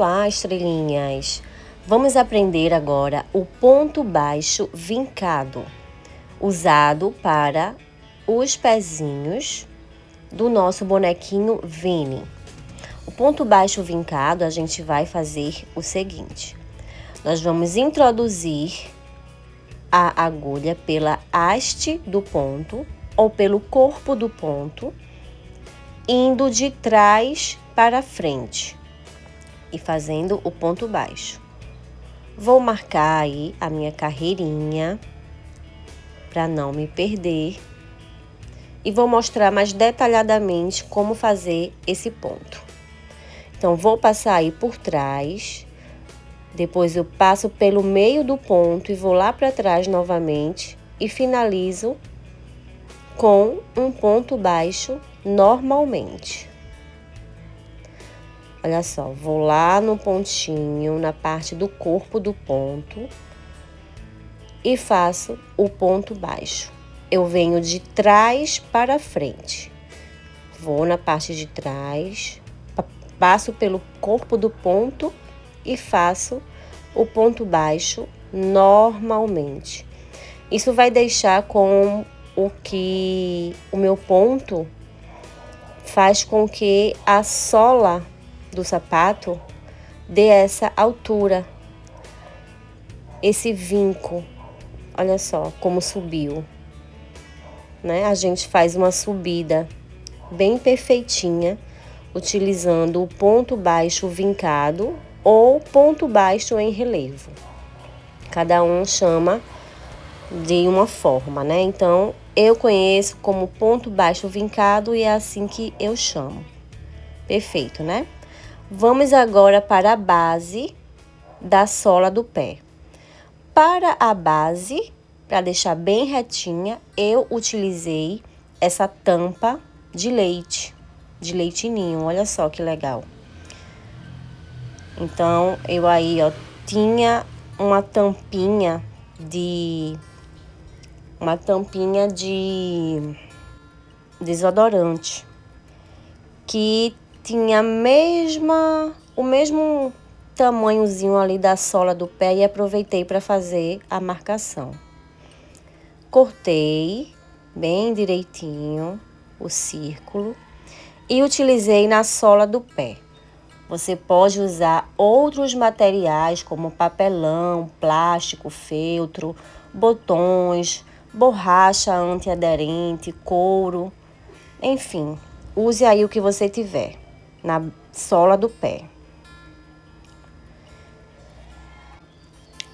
Olá, estrelinhas! Vamos aprender agora o ponto baixo vincado, usado para os pezinhos do nosso bonequinho Vini. O ponto baixo vincado, a gente vai fazer o seguinte. Nós vamos introduzir a agulha pela haste do ponto ou pelo corpo do ponto, indo de trás para frente e fazendo o ponto baixo. Vou marcar aí a minha carreirinha para não me perder e vou mostrar mais detalhadamente como fazer esse ponto. Então, vou passar aí por trás, depois eu passo pelo meio do ponto e vou lá para trás novamente e finalizo com um ponto baixo normalmente. Olha só, vou lá no pontinho, na parte do corpo do ponto e faço o ponto baixo. Eu venho de trás para frente. Vou na parte de trás, passo pelo corpo do ponto e faço o ponto baixo normalmente. Isso vai deixar com o meu ponto faz com que a sola do sapato dê essa altura, esse vinco. Olha só como subiu, né? A gente faz uma subida bem perfeitinha, utilizando o ponto baixo vincado ou ponto baixo em relevo. Cada um chama de uma forma, né? Então, eu conheço como ponto baixo vincado e é assim que eu chamo. Perfeito, né? Vamos agora para a base da sola do pé. Para a base, para deixar bem retinha, eu utilizei essa tampa de leite ninho. Olha só que legal. Então, eu aí, ó, tinha uma tampinha de desodorante que tinha o mesmo tamanhozinho ali da sola do pé e aproveitei para fazer a marcação. Cortei bem direitinho o círculo e utilizei na sola do pé. Você pode usar outros materiais como papelão, plástico, feltro, botões, borracha antiaderente, couro, enfim, use aí o que você tiver na sola do pé.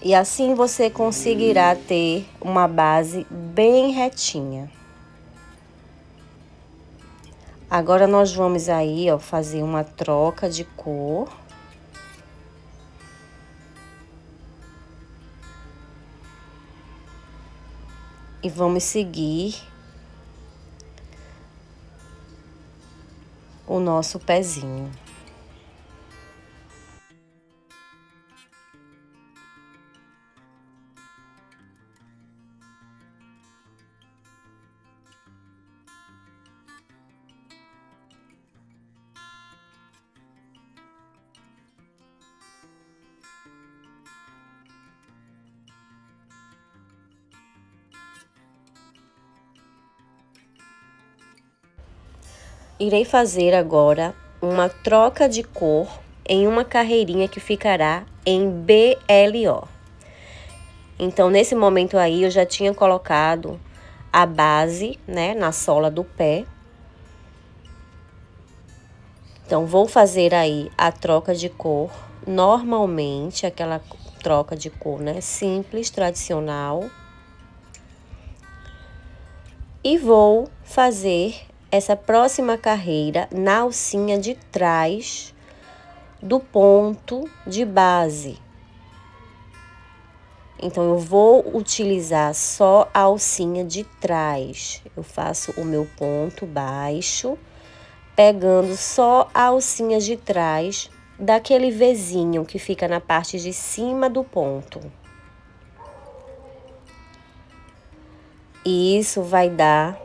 E assim você conseguirá ter uma base bem retinha. Agora nós vamos aí, ó, fazer uma troca de cor. E vamos seguir o nosso pezinho. Irei fazer agora uma troca de cor em uma carreirinha que ficará em BLO. Então, nesse momento aí, eu já tinha colocado a base, né, na sola do pé. Então, vou fazer aí a troca de cor normalmente, aquela troca de cor, né, simples, tradicional. E vou fazer essa próxima carreira na alcinha de trás do ponto de base. Então, eu vou utilizar só a alcinha de trás. Eu faço o meu ponto baixo, pegando só a alcinha de trás daquele Vzinho que fica na parte de cima do ponto. E isso vai dar,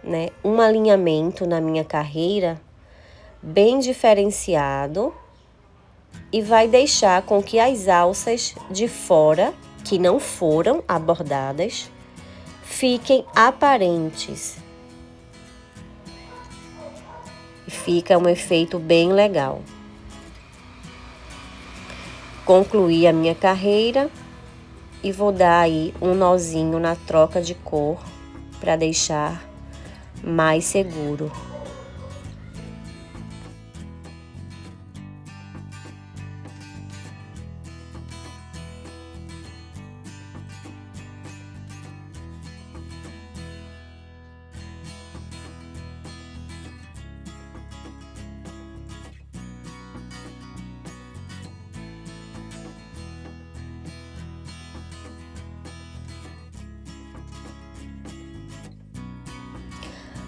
né, um alinhamento na minha carreira bem diferenciado e vai deixar com que as alças de fora, que não foram abordadas, fiquem aparentes. E fica um efeito bem legal. Concluí a minha carreira e vou dar aí um nozinho na troca de cor para deixar mais seguro.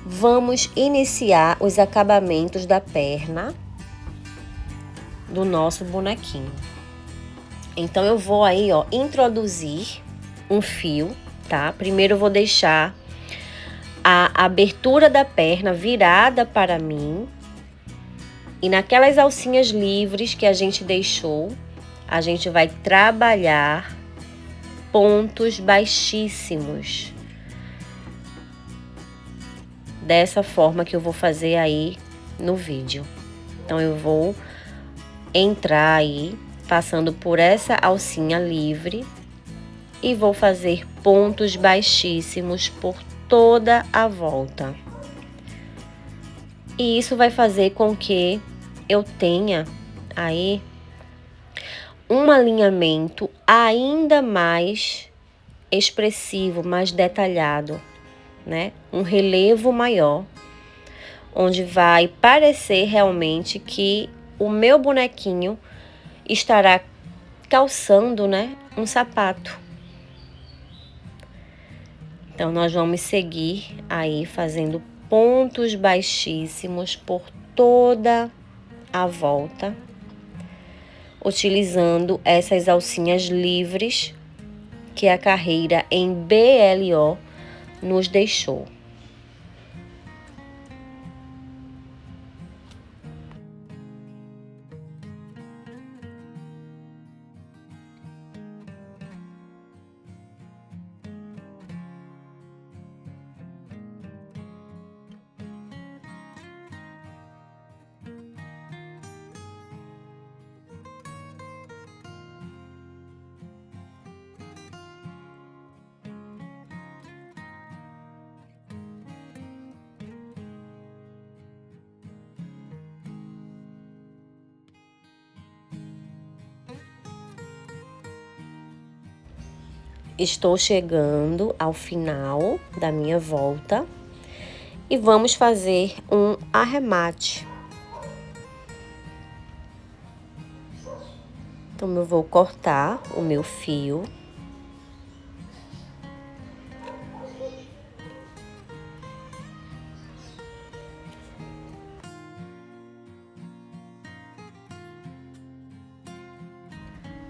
Vamos iniciar os acabamentos da perna do nosso bonequinho. Então, eu vou aí, ó, introduzir um fio, tá? Primeiro eu vou deixar a abertura da perna virada para mim. E naquelas alcinhas livres que a gente deixou, a gente vai trabalhar pontos baixíssimos. Dessa forma que eu vou fazer aí no vídeo. Então, eu vou entrar aí, passando por essa alcinha livre e vou fazer pontos baixíssimos por toda a volta. E isso vai fazer com que eu tenha aí um alinhamento ainda mais expressivo, mais detalhado, né? Um relevo maior, onde vai parecer realmente que o meu bonequinho estará calçando, né, um sapato. Então, nós vamos seguir aí fazendo pontos baixíssimos por toda a volta, utilizando essas alcinhas livres que a carreira em BLO nos deixou. Estou chegando ao final da minha volta e vamos fazer um arremate. Então, eu vou cortar o meu fio.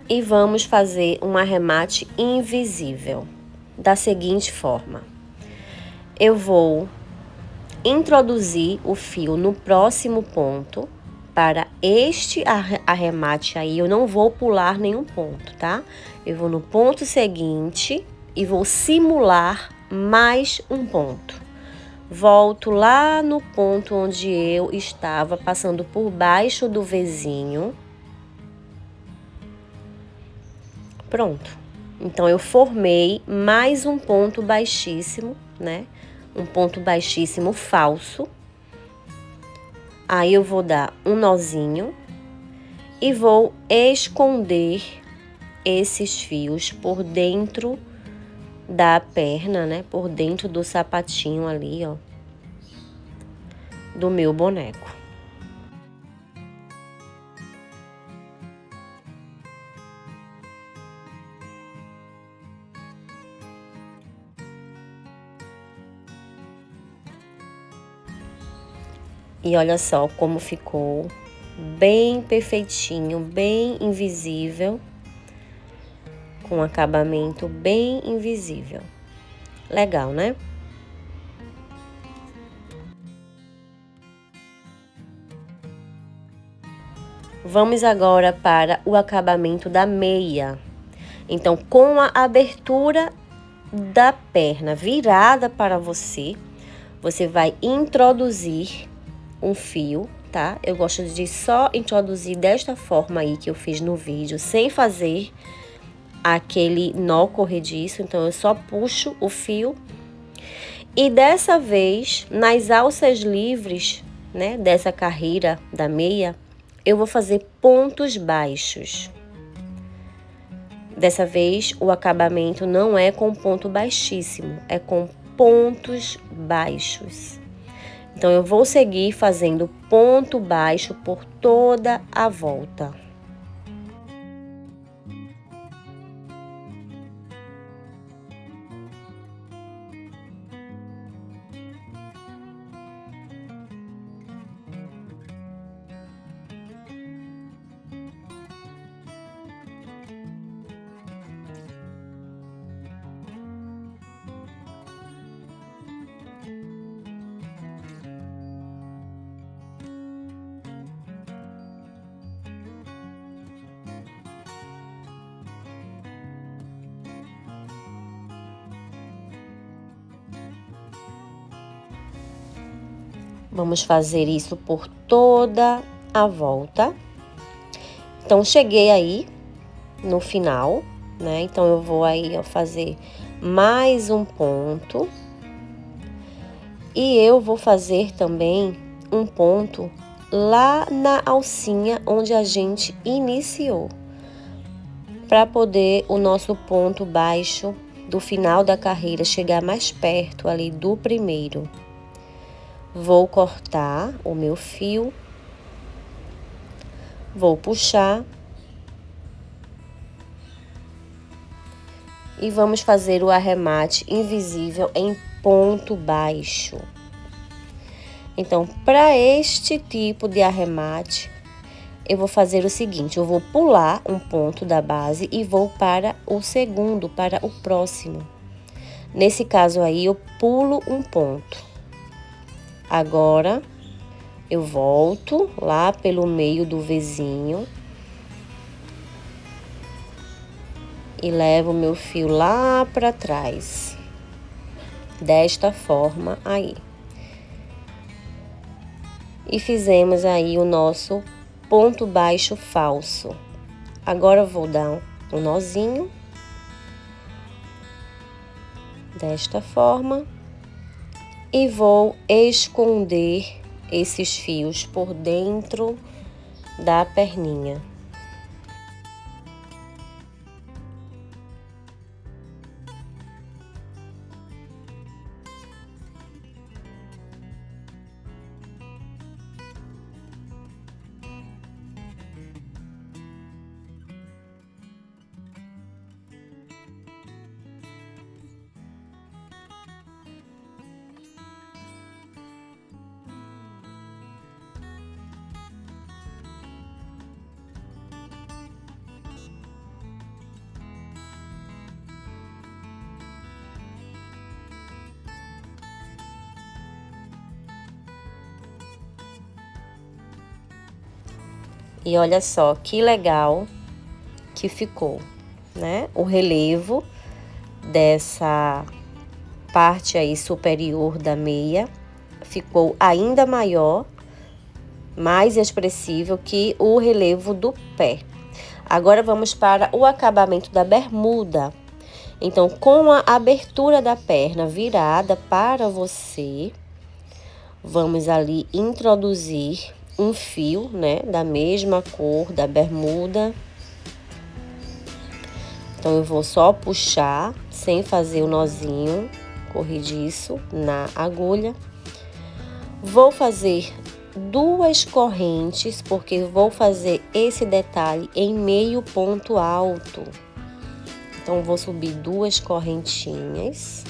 E vamos fazer um arremate invisível, da seguinte forma. Eu vou introduzir o fio no próximo ponto. Para este arremate aí, eu não vou pular nenhum ponto, tá? Eu vou no ponto seguinte e vou simular mais um ponto. Volto lá no ponto onde eu estava, passando por baixo do Vzinho. Pronto. Então, eu formei mais um ponto baixíssimo, né? Um ponto baixíssimo falso. Aí, eu vou dar um nozinho e vou esconder esses fios por dentro da perna, né? Por dentro do sapatinho ali, ó, do meu boneco. E olha só como ficou bem perfeitinho, bem invisível, com acabamento bem invisível. Legal, né? Vamos agora para o acabamento da meia. Então, com a abertura da perna virada para você, você vai introduzir um fio, tá? Eu gosto de só introduzir desta forma aí que eu fiz no vídeo, sem fazer aquele nó corrediço. Então, eu só puxo o fio. E dessa vez, nas alças livres, né, dessa carreira da meia, eu vou fazer pontos baixos. Dessa vez, o acabamento não é com ponto baixíssimo, é com pontos baixos. Então, eu vou seguir fazendo ponto baixo por toda a volta. Vamos fazer isso por toda a volta. Então, cheguei aí no final, né? Então, eu vou aí fazer mais um ponto. E eu vou fazer também um ponto lá na alcinha onde a gente iniciou, para poder o nosso ponto baixo do final da carreira chegar mais perto ali do primeiro. Vou cortar o meu fio, vou puxar e vamos fazer o arremate invisível em ponto baixo. Então, para este tipo de arremate, eu vou fazer o seguinte: eu vou pular um ponto da base e vou para o segundo, para o próximo. Nesse caso aí, eu pulo um ponto. Agora, eu volto lá pelo meio do Vzinho e levo o meu fio lá para trás, desta forma aí. E fizemos aí o nosso ponto baixo falso. Agora eu vou dar um nozinho, desta forma, e vou esconder esses fios por dentro da perninha. E olha só que legal que ficou, né? O relevo dessa parte aí superior da meia ficou ainda maior, mais expressivo que o relevo do pé. Agora vamos para o acabamento da bermuda. Então, com a abertura da perna virada para você, vamos ali introduzir um fio, né, da mesma cor da bermuda. Então, eu vou só puxar, sem fazer o nozinho corrediço na agulha. Vou fazer duas correntes, porque vou fazer esse detalhe em meio ponto alto. Então, vou subir duas correntinhas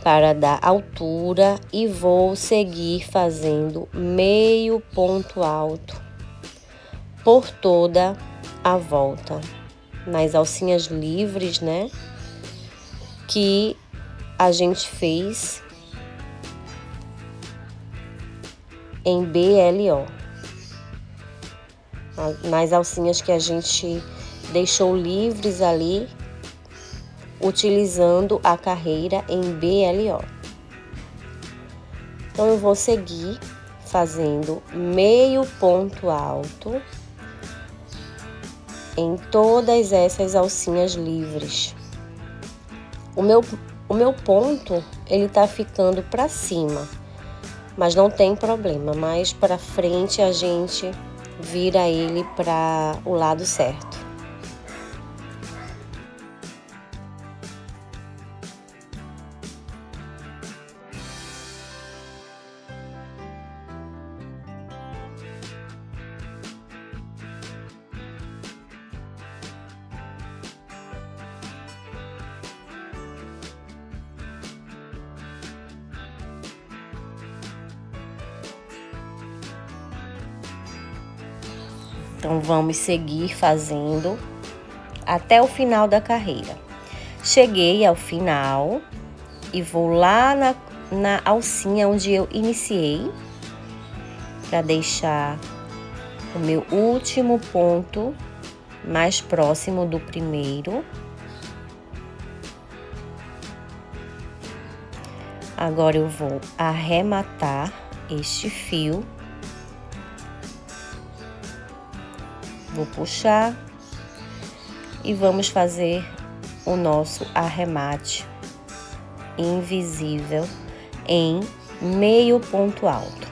para dar altura e vou seguir fazendo meio ponto alto por toda a volta, nas alcinhas livres, né, que a gente fez em BLO. Nas alcinhas que a gente deixou livres ali, utilizando a carreira em BLO. Então, eu vou seguir fazendo meio ponto alto em todas essas alcinhas livres. O meu ponto, ele tá ficando para cima, mas não tem problema, mais para frente a gente vira ele para o lado certo. Então, vamos seguir fazendo até o final da carreira. Cheguei ao final e vou lá na alcinha onde eu iniciei, para deixar o meu último ponto mais próximo do primeiro. Agora eu vou arrematar este fio. Vou puxar e vamos fazer o nosso arremate invisível em meio ponto alto.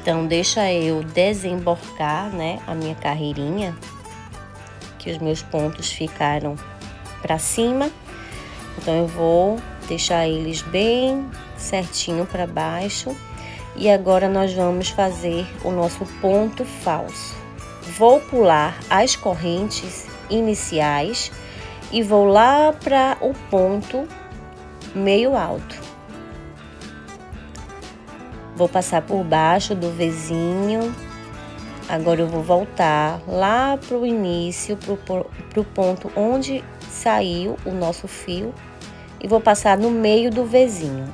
Então, deixa eu desemborcar, né, a minha carreirinha, que os meus pontos ficaram para cima. Então, eu vou deixar eles bem certinho para baixo. E agora nós vamos fazer o nosso ponto falso. Vou pular as correntes iniciais e vou lá para o ponto meio alto. Vou passar por baixo do Vzinho. Agora eu vou voltar lá para o início, pro ponto onde saiu o nosso fio, e vou passar no meio do Vzinho.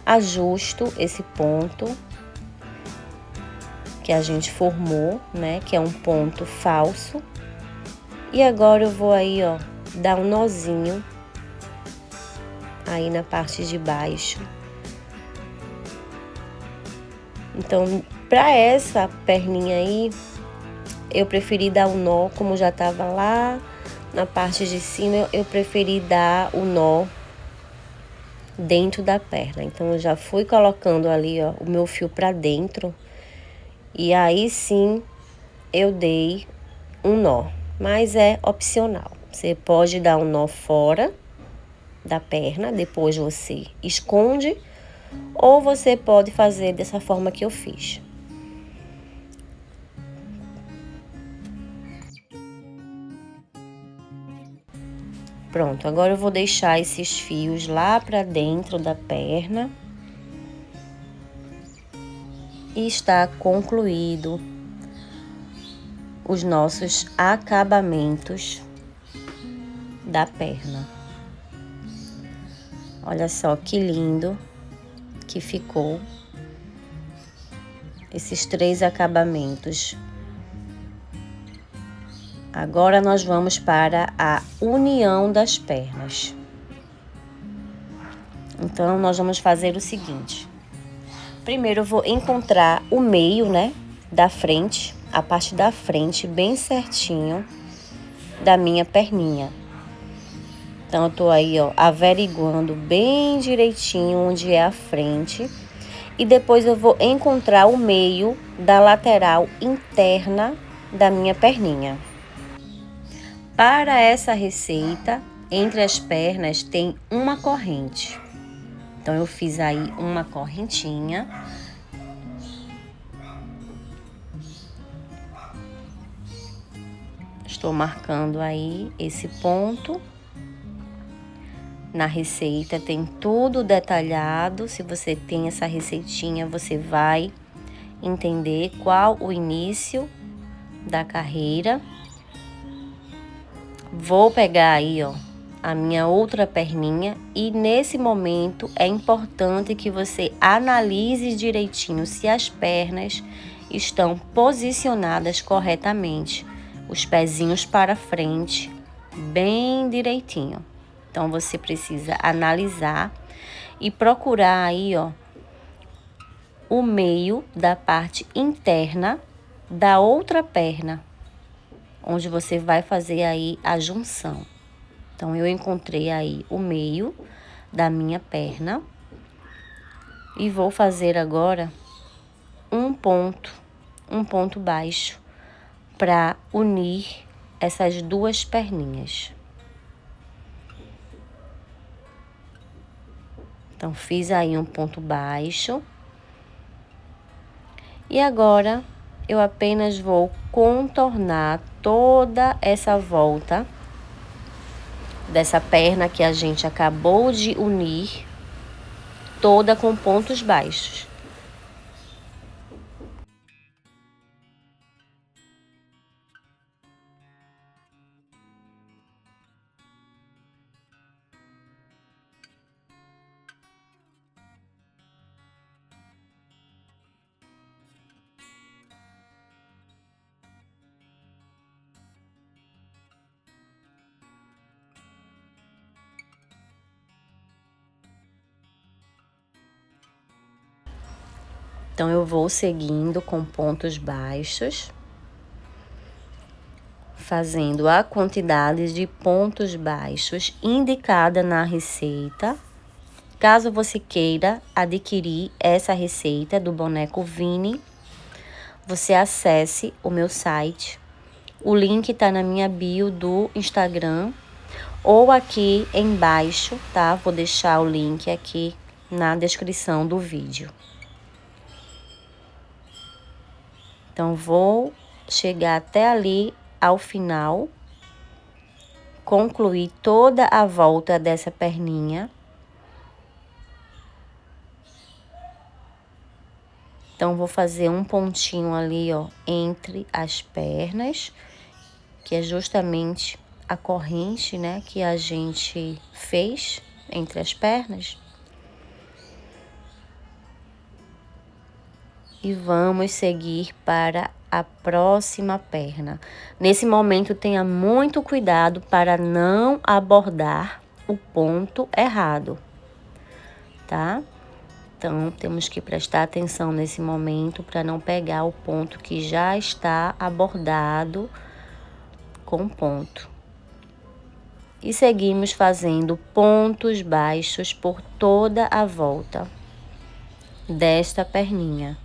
Ajusto esse ponto que a gente formou, né, que é um ponto falso. E agora eu vou aí, ó, dar um nozinho aí na parte de baixo. Então, para essa perninha aí, eu preferi dar o nó, como já tava lá na parte de cima, eu preferi dar o nó dentro da perna. Então, eu já fui colocando ali, ó, o meu fio para dentro. E aí sim, eu dei um nó. Mas é opcional. Você pode dar um nó fora da perna, depois você esconde. Ou você pode fazer dessa forma que eu fiz. Pronto, agora eu vou deixar esses fios lá para dentro da perna. E está concluído os nossos acabamentos da perna. Olha só que lindo que ficou esses 3 acabamentos. Agora nós vamos para a união das pernas. Então, nós vamos fazer o seguinte. Primeiro eu vou encontrar o meio, né, da frente, a parte da frente bem certinho da minha perninha. Então, eu tô aí, ó, averiguando bem direitinho onde é a frente. E depois eu vou encontrar o meio da lateral interna da minha perninha. Para essa receita, entre as pernas tem uma corrente. Então, eu fiz aí uma correntinha. Estou marcando aí esse ponto. Na receita tem tudo detalhado. Se você tem essa receitinha, você vai entender qual o início da carreira. Vou pegar aí, ó, a minha outra perninha e nesse momento é importante que você analise direitinho se as pernas estão posicionadas corretamente, os pezinhos para frente, bem direitinho. Então você precisa analisar e procurar aí, ó, o meio da parte interna da outra perna, onde você vai fazer aí a junção. Então, eu encontrei aí o meio da minha perna e vou fazer agora um ponto baixo para unir essas duas perninhas. Então, fiz aí um ponto baixo. E agora, eu apenas vou contornar toda essa volta dessa perna que a gente acabou de unir, toda com pontos baixos. Então, eu vou seguindo com pontos baixos, fazendo a quantidade de pontos baixos indicada na receita. Caso você queira adquirir essa receita do boneco Vini, você acesse o meu site. O link tá na minha bio do Instagram ou aqui embaixo, tá? Vou deixar o link aqui na descrição do vídeo. Então, vou chegar até ali ao final, concluir toda a volta dessa perninha. Então, vou fazer um pontinho ali, ó, entre as pernas, que é justamente a corrente, né, que a gente fez entre as pernas. E vamos seguir para a próxima perna. Nesse momento, tenha muito cuidado para não abordar o ponto errado, tá? Então, temos que prestar atenção nesse momento para não pegar o ponto que já está abordado com ponto. E seguimos fazendo pontos baixos por toda a volta desta perninha.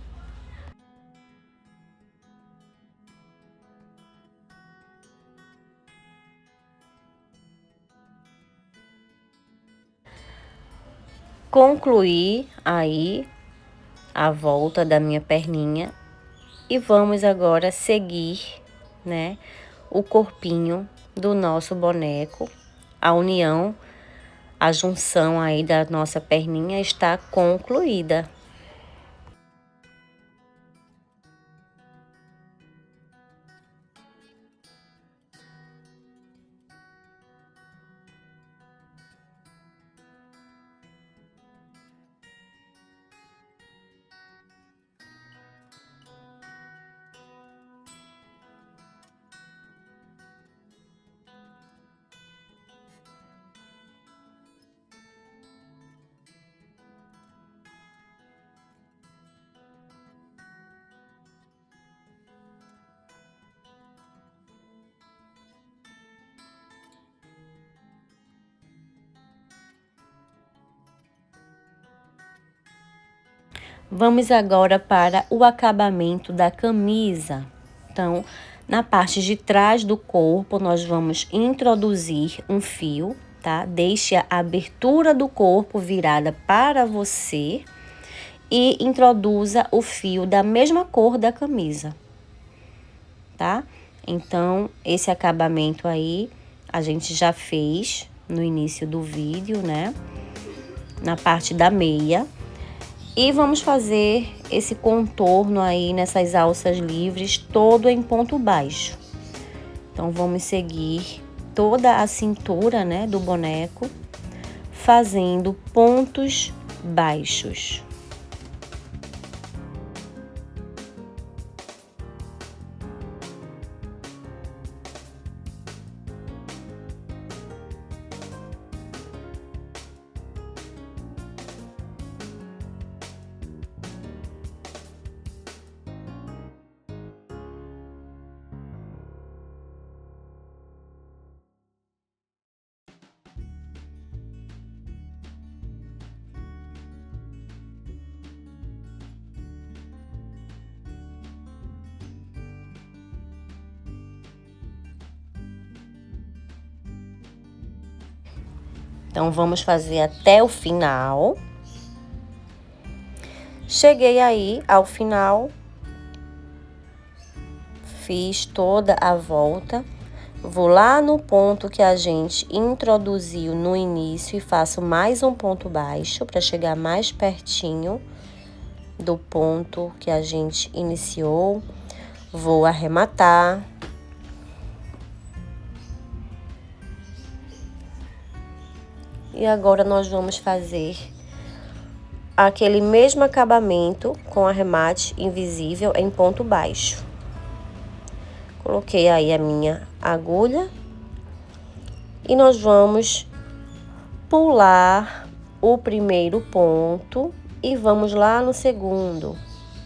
Concluí aí a volta da minha perninha e vamos agora seguir, né, o corpinho do nosso boneco. A união, a junção aí da nossa perninha está concluída. Vamos agora para o acabamento da camisa. Então, na parte de trás do corpo, nós vamos introduzir um fio, tá? Deixe a abertura do corpo virada para você e introduza o fio da mesma cor da camisa, tá? Então, esse acabamento aí a gente já fez no início do vídeo, né? Na parte da meia. E vamos fazer esse contorno aí nessas alças livres todo em ponto baixo. Então, vamos seguir toda a cintura, né, do boneco, fazendo pontos baixos. Então, vamos fazer até o final. Cheguei aí ao final. Fiz toda a volta. Vou lá no ponto que a gente introduziu no início e faço mais um ponto baixo para chegar mais pertinho do ponto que a gente iniciou. Vou arrematar. E agora nós vamos fazer aquele mesmo acabamento com arremate invisível em ponto baixo. Coloquei aí a minha agulha e nós vamos pular o primeiro ponto e vamos lá no segundo,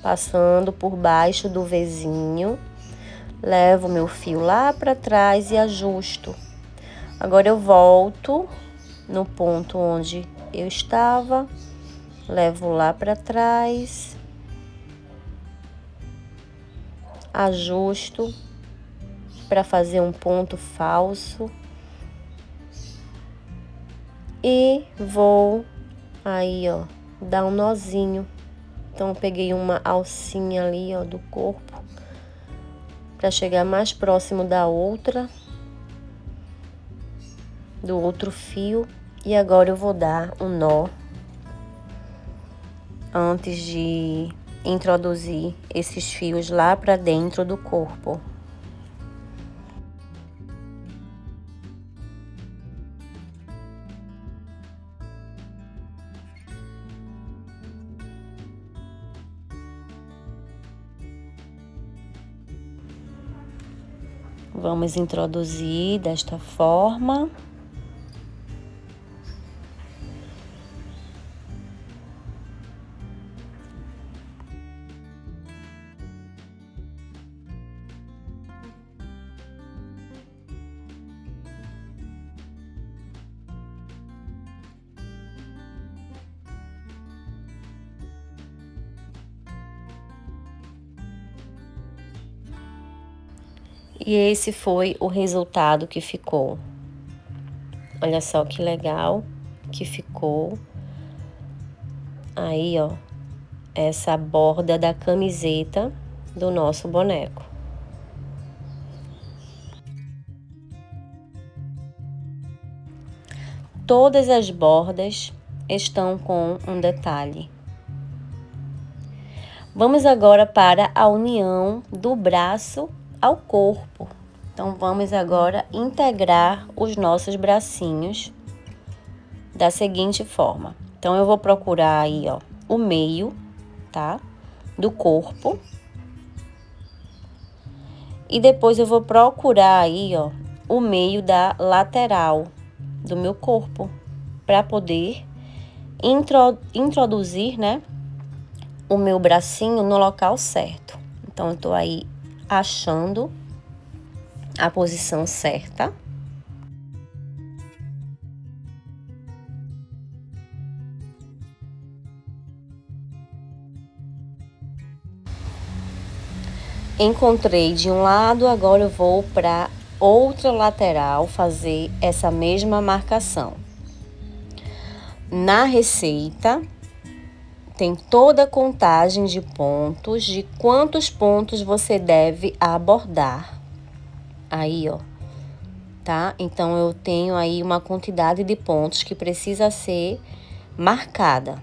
passando por baixo do Vzinho. Levo meu fio lá para trás e ajusto. Agora eu volto no ponto onde eu estava, levo lá para trás, ajusto para fazer um ponto falso e vou aí, ó, dar um nozinho. Então eu peguei uma alcinha ali, ó, do corpo para chegar mais próximo da outra, do outro fio. E agora eu vou dar um nó antes de introduzir esses fios lá para dentro do corpo. Vamos introduzir desta forma. E esse foi o resultado que ficou. Olha só que legal que ficou. Aí, ó, essa borda da camiseta do nosso boneco. Todas as bordas estão com um detalhe. Vamos agora para a união do braço ao corpo. Então, vamos agora integrar os nossos bracinhos da seguinte forma. Então, eu vou procurar aí, ó, o meio, tá? Do corpo. E depois eu vou procurar aí, ó, o meio da lateral do meu corpo, para poder introduzir, né, o meu bracinho no local certo. Então, eu tô aí achando a posição certa. Encontrei de um lado, agora eu vou para outra lateral fazer essa mesma marcação. Na receita tem toda a contagem de pontos, de quantos pontos você deve abordar. Aí, ó, tá? Então, eu tenho aí uma quantidade de pontos que precisa ser marcada.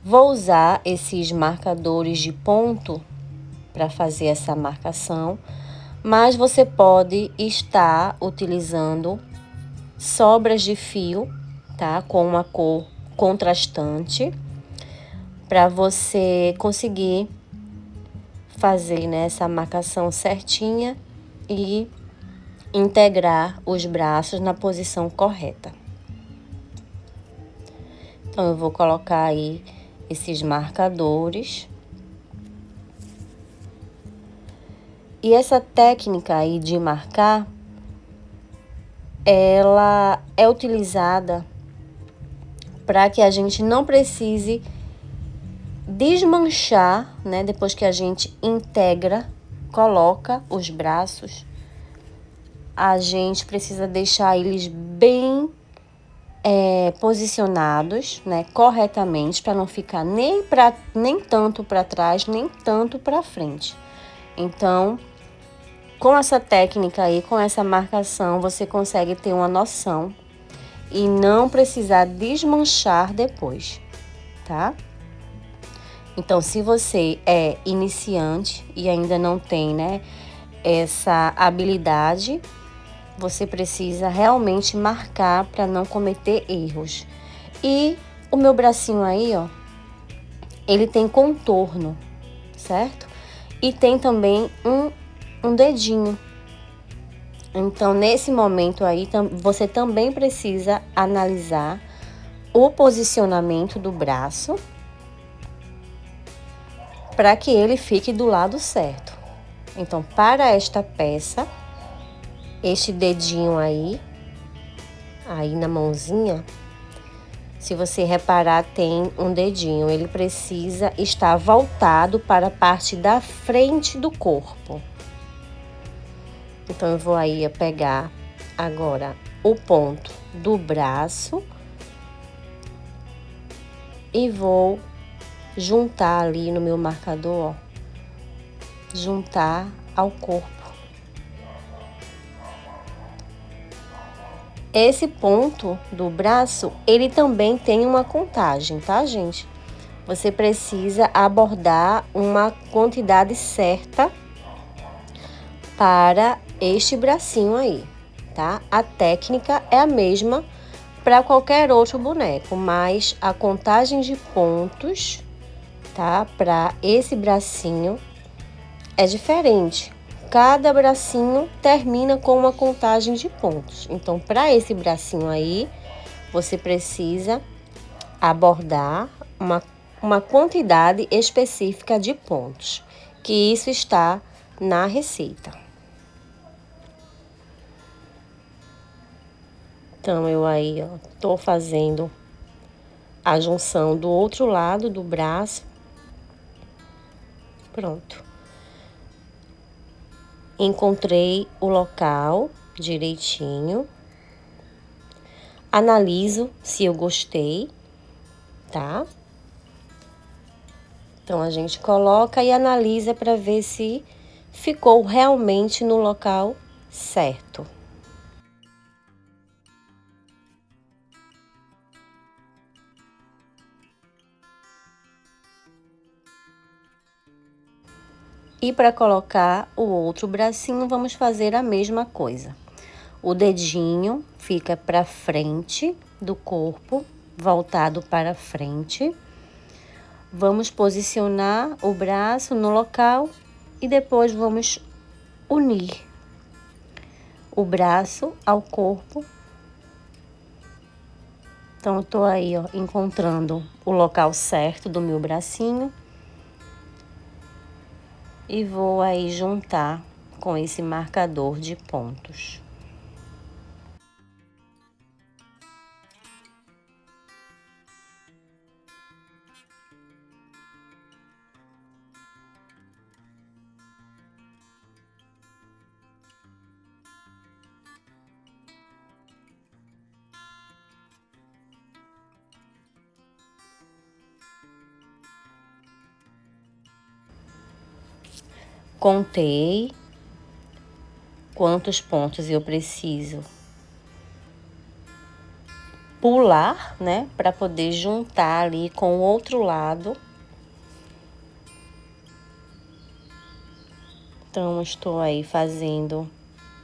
Vou usar esses marcadores de ponto para fazer essa marcação, mas você pode estar utilizando sobras de fio, tá? Com uma cor contrastante, para você conseguir fazer, né, essa marcação certinha e integrar os braços na posição correta. Então, eu vou colocar aí esses marcadores. E essa técnica aí de marcar, ela é utilizada para que a gente não precise desmanchar, né? Depois que a gente integra, coloca os braços, a gente precisa deixar eles bem posicionados, né? Corretamente, para não ficar nem tanto para trás, nem tanto para frente. Então, com essa técnica aí, com essa marcação, você consegue ter uma noção e não precisar desmanchar depois, tá? Então, se você é iniciante e ainda não tem, né, essa habilidade, você precisa realmente marcar para não cometer erros. E o meu bracinho aí, ó, ele tem contorno, certo? E tem também um dedinho. Então, nesse momento aí, você também precisa analisar o posicionamento do braço para que ele fique do lado certo. Então, para esta peça, este dedinho aí na mãozinha, se você reparar, tem um dedinho. Ele precisa estar voltado para a parte da frente do corpo. Então, eu vou aí pegar agora o ponto do braço e vou juntar ali no meu marcador, ó, juntar ao corpo. Esse ponto do braço, ele também tem uma contagem, tá, gente? Você precisa abordar uma quantidade certa para este bracinho aí, tá? A técnica é a mesma para qualquer outro boneco, mas a contagem de pontos, tá? Para esse bracinho é diferente. Cada bracinho termina com uma contagem de pontos. Então, para esse bracinho aí, você precisa abordar uma quantidade específica de pontos, que isso está na receita. Então, eu aí, ó, tô fazendo a junção do outro lado do braço. Pronto. Encontrei o local direitinho. Analiso se eu gostei, tá? Então, a gente coloca e analisa para ver se ficou realmente no local certo. E para colocar o outro bracinho, vamos fazer a mesma coisa. O dedinho fica para frente do corpo, voltado para frente. Vamos posicionar o braço no local e depois vamos unir o braço ao corpo. Então, eu tô aí, ó, encontrando o local certo do meu bracinho. E vou aí juntar com esse marcador de pontos. Contei quantos pontos eu preciso pular, né, para poder juntar ali com o outro lado. Então, estou aí fazendo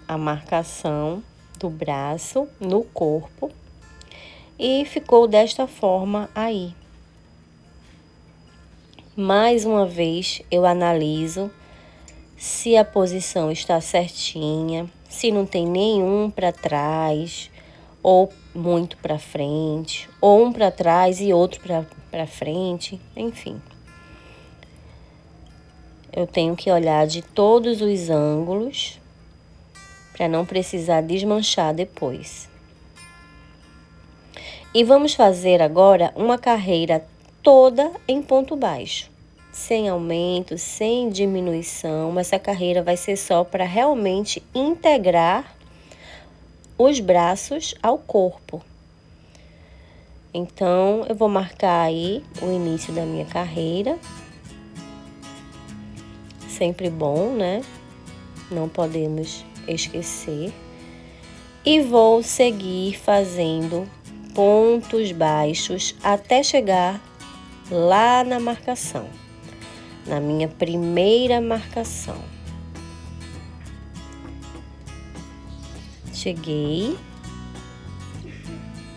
a marcação do braço no corpo e ficou desta forma aí. Mais uma vez, eu analiso se a posição está certinha, se não tem nenhum para trás ou muito para frente, ou um para trás e outro para frente, enfim. Eu tenho que olhar de todos os ângulos para não precisar desmanchar depois. E vamos fazer agora uma carreira toda em ponto baixo, sem aumento, sem diminuição. Essa carreira vai ser só para realmente integrar os braços ao corpo. Então, eu vou marcar aí o início da minha carreira. Sempre bom, né? Não podemos esquecer. E vou seguir fazendo pontos baixos até chegar lá na marcação, na minha primeira marcação. Cheguei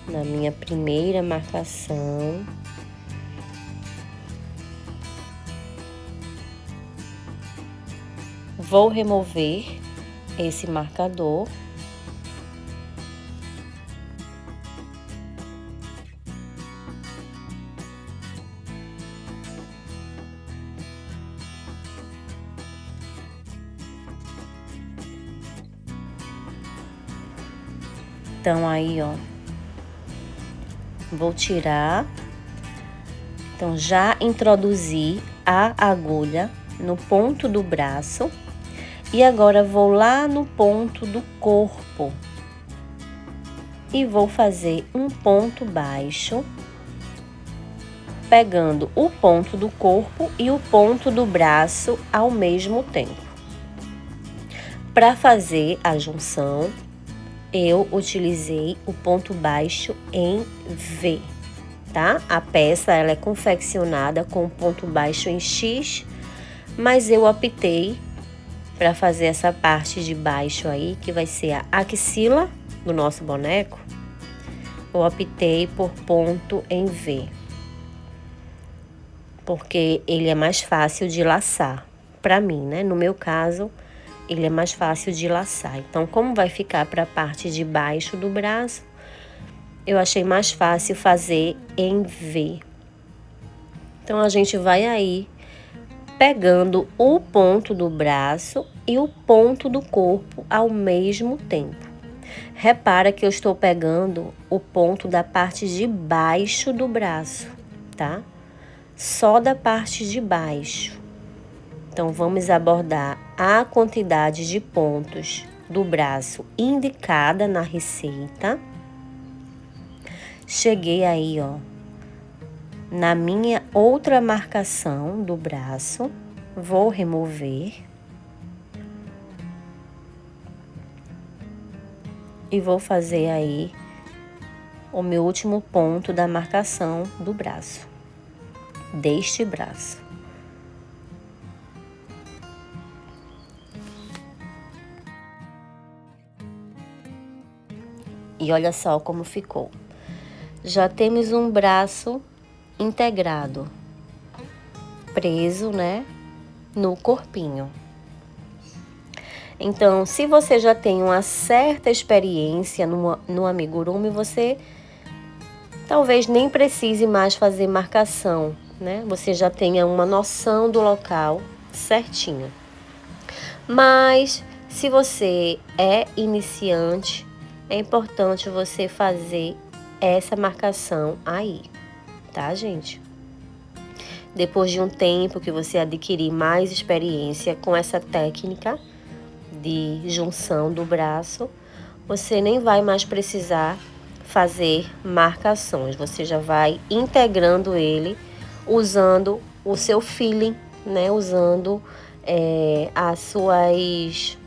na minha primeira marcação. Vou remover esse marcador. Então, aí, ó, vou tirar. Então, já introduzi a agulha no ponto do braço. E agora, vou lá no ponto do corpo. E vou fazer um ponto baixo, pegando o ponto do corpo e o ponto do braço ao mesmo tempo. Para fazer a junção, eu utilizei o ponto baixo em V, tá? A peça, ela é confeccionada com ponto baixo em X, mas eu optei para fazer essa parte de baixo aí, que vai ser a axila do nosso boneco. Eu optei por ponto em V, porque ele é mais fácil de laçar, para mim, né? No meu caso, ele é mais fácil de laçar. Então, como vai ficar para a parte de baixo do braço, eu achei mais fácil fazer em V. Então, a gente vai aí pegando o ponto do braço e o ponto do corpo ao mesmo tempo. Repara que eu estou pegando o ponto da parte de baixo do braço, tá? Só da parte de baixo. Então, vamos abordar a quantidade de pontos do braço indicada na receita. Cheguei aí, ó, na minha outra marcação do braço. Vou remover. E vou fazer aí o meu último ponto da marcação do braço, deste braço. E olha só como ficou. Já temos um braço integrado, preso, né, no corpinho. Então, se você já tem uma certa experiência no amigurumi, você talvez nem precise mais fazer marcação, né? Você já tenha uma noção do local certinho. Mas, se você é iniciante, é importante você fazer essa marcação aí, tá, gente? Depois de um tempo que você adquirir mais experiência com essa técnica de junção do braço, você nem vai mais precisar fazer marcações. Você já vai integrando ele, usando o seu feeling, né? Usando as suas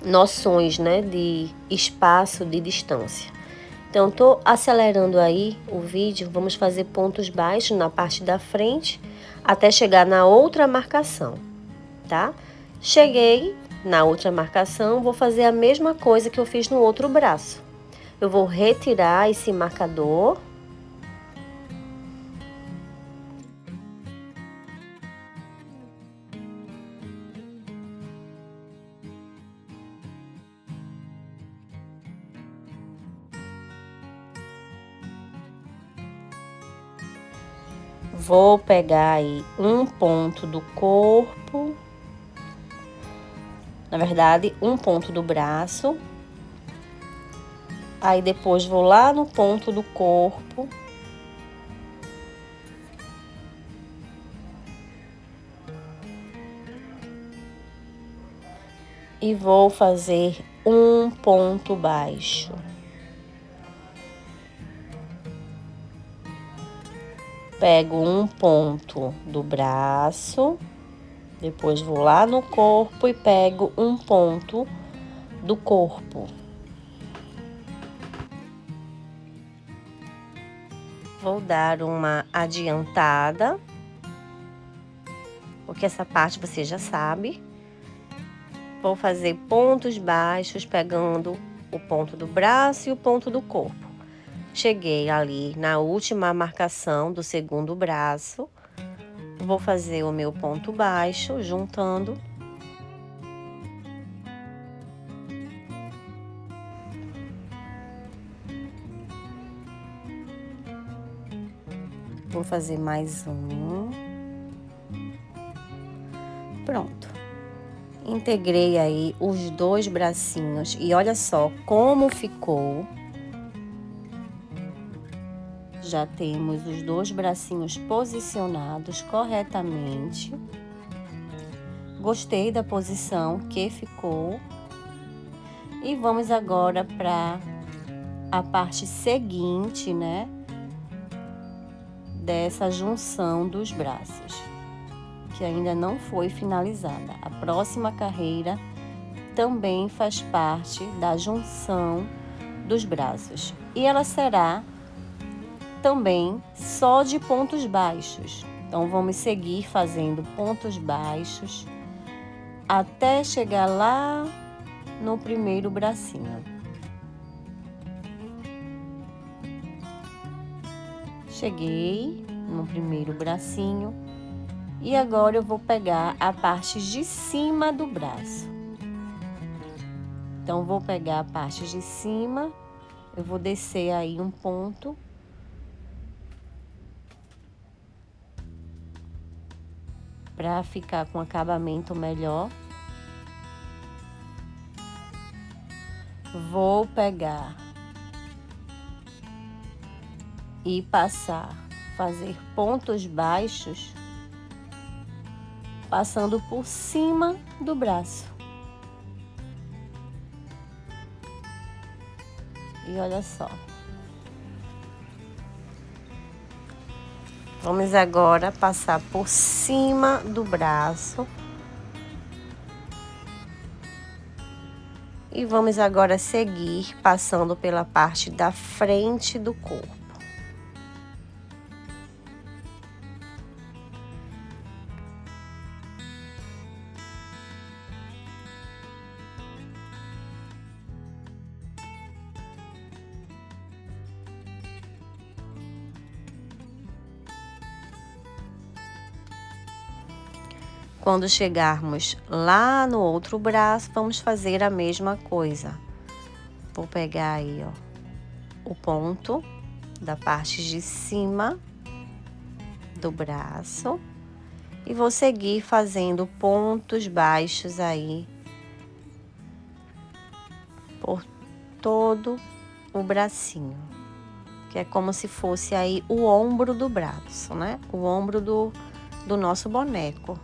noções, né? De espaço, de distância. Então, tô acelerando aí o vídeo. Vamos fazer pontos baixos na parte da frente até chegar na outra marcação, tá? Cheguei na outra marcação, vou fazer a mesma coisa que eu fiz no outro braço. Eu vou retirar esse marcador. Vou pegar aí um ponto do corpo, na verdade, um ponto do braço. Aí depois vou lá no ponto do corpo. E vou fazer um ponto baixo. Pego um ponto do braço, depois vou lá no corpo e pego um ponto do corpo. Vou dar uma adiantada, porque essa parte você já sabe. Vou fazer pontos baixos pegando o ponto do braço e o ponto do corpo. Cheguei ali na última marcação do segundo braço. Vou fazer o meu ponto baixo, juntando. Vou fazer mais um. Pronto. Integrei aí os dois bracinhos e olha só como ficou. Já temos os dois bracinhos posicionados corretamente. Gostei da posição que ficou. E vamos agora para a parte seguinte, né? Dessa junção dos braços, que ainda não foi finalizada. A próxima carreira também faz parte da junção dos braços. E ela será também só de pontos baixos. Então, vamos seguir fazendo pontos baixos até chegar lá no primeiro bracinho. Cheguei no primeiro bracinho e agora eu vou pegar a parte de cima do braço. Então, vou pegar a parte de cima, eu vou descer aí um ponto. Para ficar com acabamento melhor. Vou pegar e fazer pontos baixos, passando por cima do braço. E olha só. Vamos agora passar por cima do braço. E vamos agora seguir passando pela parte da frente do corpo. Quando chegarmos lá no outro braço, vamos fazer a mesma coisa. Vou pegar aí, ó, o ponto da parte de cima do braço e vou seguir fazendo pontos baixos aí por todo o bracinho, que é como se fosse aí o ombro do braço, né? O ombro do nosso boneco.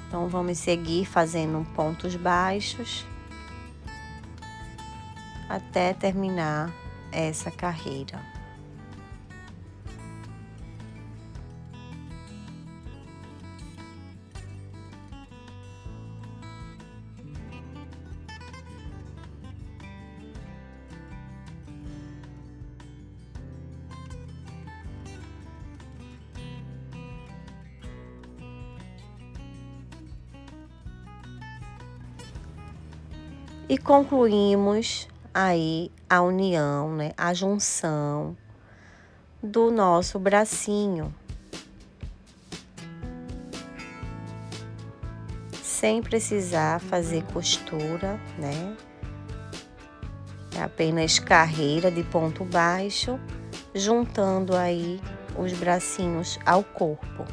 Então, vamos seguir fazendo pontos baixos até terminar essa carreira. E concluímos aí a união, né? A junção do nosso bracinho. Sem precisar fazer costura, né? É apenas carreira de ponto baixo, juntando aí os bracinhos ao corpo.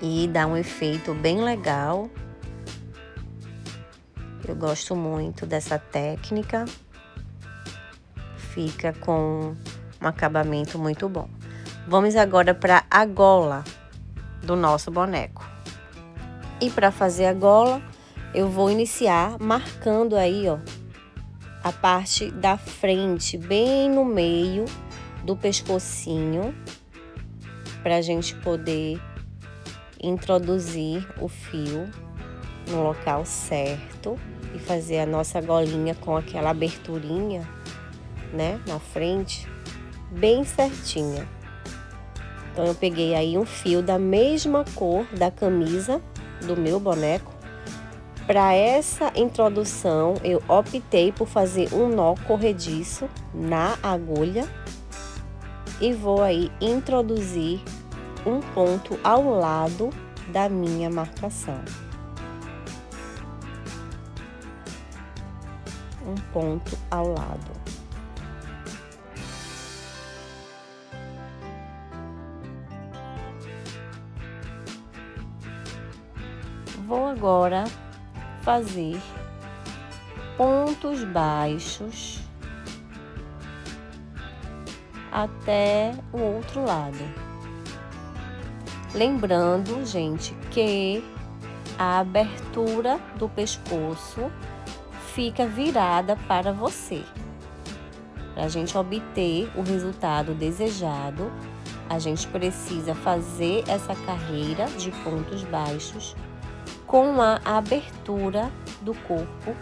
E dá um efeito bem legal. Eu gosto muito dessa técnica. Fica com um acabamento muito bom. Vamos agora para a gola do nosso boneco. E para fazer a gola, eu vou iniciar marcando aí, ó, a parte da frente, bem no meio do pescocinho, para a gente poder introduzir o fio no local certo e fazer a nossa golinha com aquela aberturinha, né, na frente, bem certinha. Então eu peguei aí um fio da mesma cor da camisa do meu boneco. Para essa introdução, eu optei por fazer um nó corrediço na agulha e vou aí introduzir um ponto ao lado da minha marcação. Um ponto ao lado. Vou agora fazer pontos baixos até o outro lado. Lembrando, gente, que a abertura do pescoço fica virada para você. Para a gente obter o resultado desejado, a gente precisa fazer essa carreira de pontos baixos com a abertura do corpo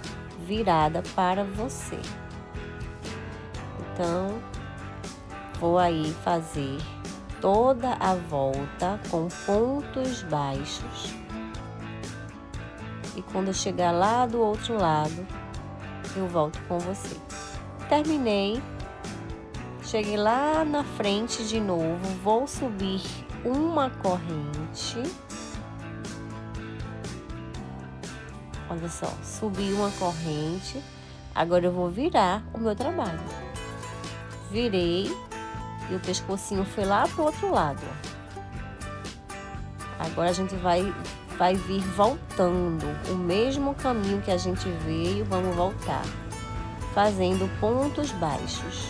virada para você. Então, vou aí fazer toda a volta com pontos baixos. E quando eu chegar lá do outro lado, eu volto com você. Terminei. Cheguei lá na frente de novo, vou subir uma corrente. Olha só, subi uma corrente. Agora eu vou virar o meu trabalho. Virei e o pescocinho foi lá pro outro lado. Agora a gente vai vir voltando o mesmo caminho que a gente veio, vamos voltar, fazendo pontos baixos.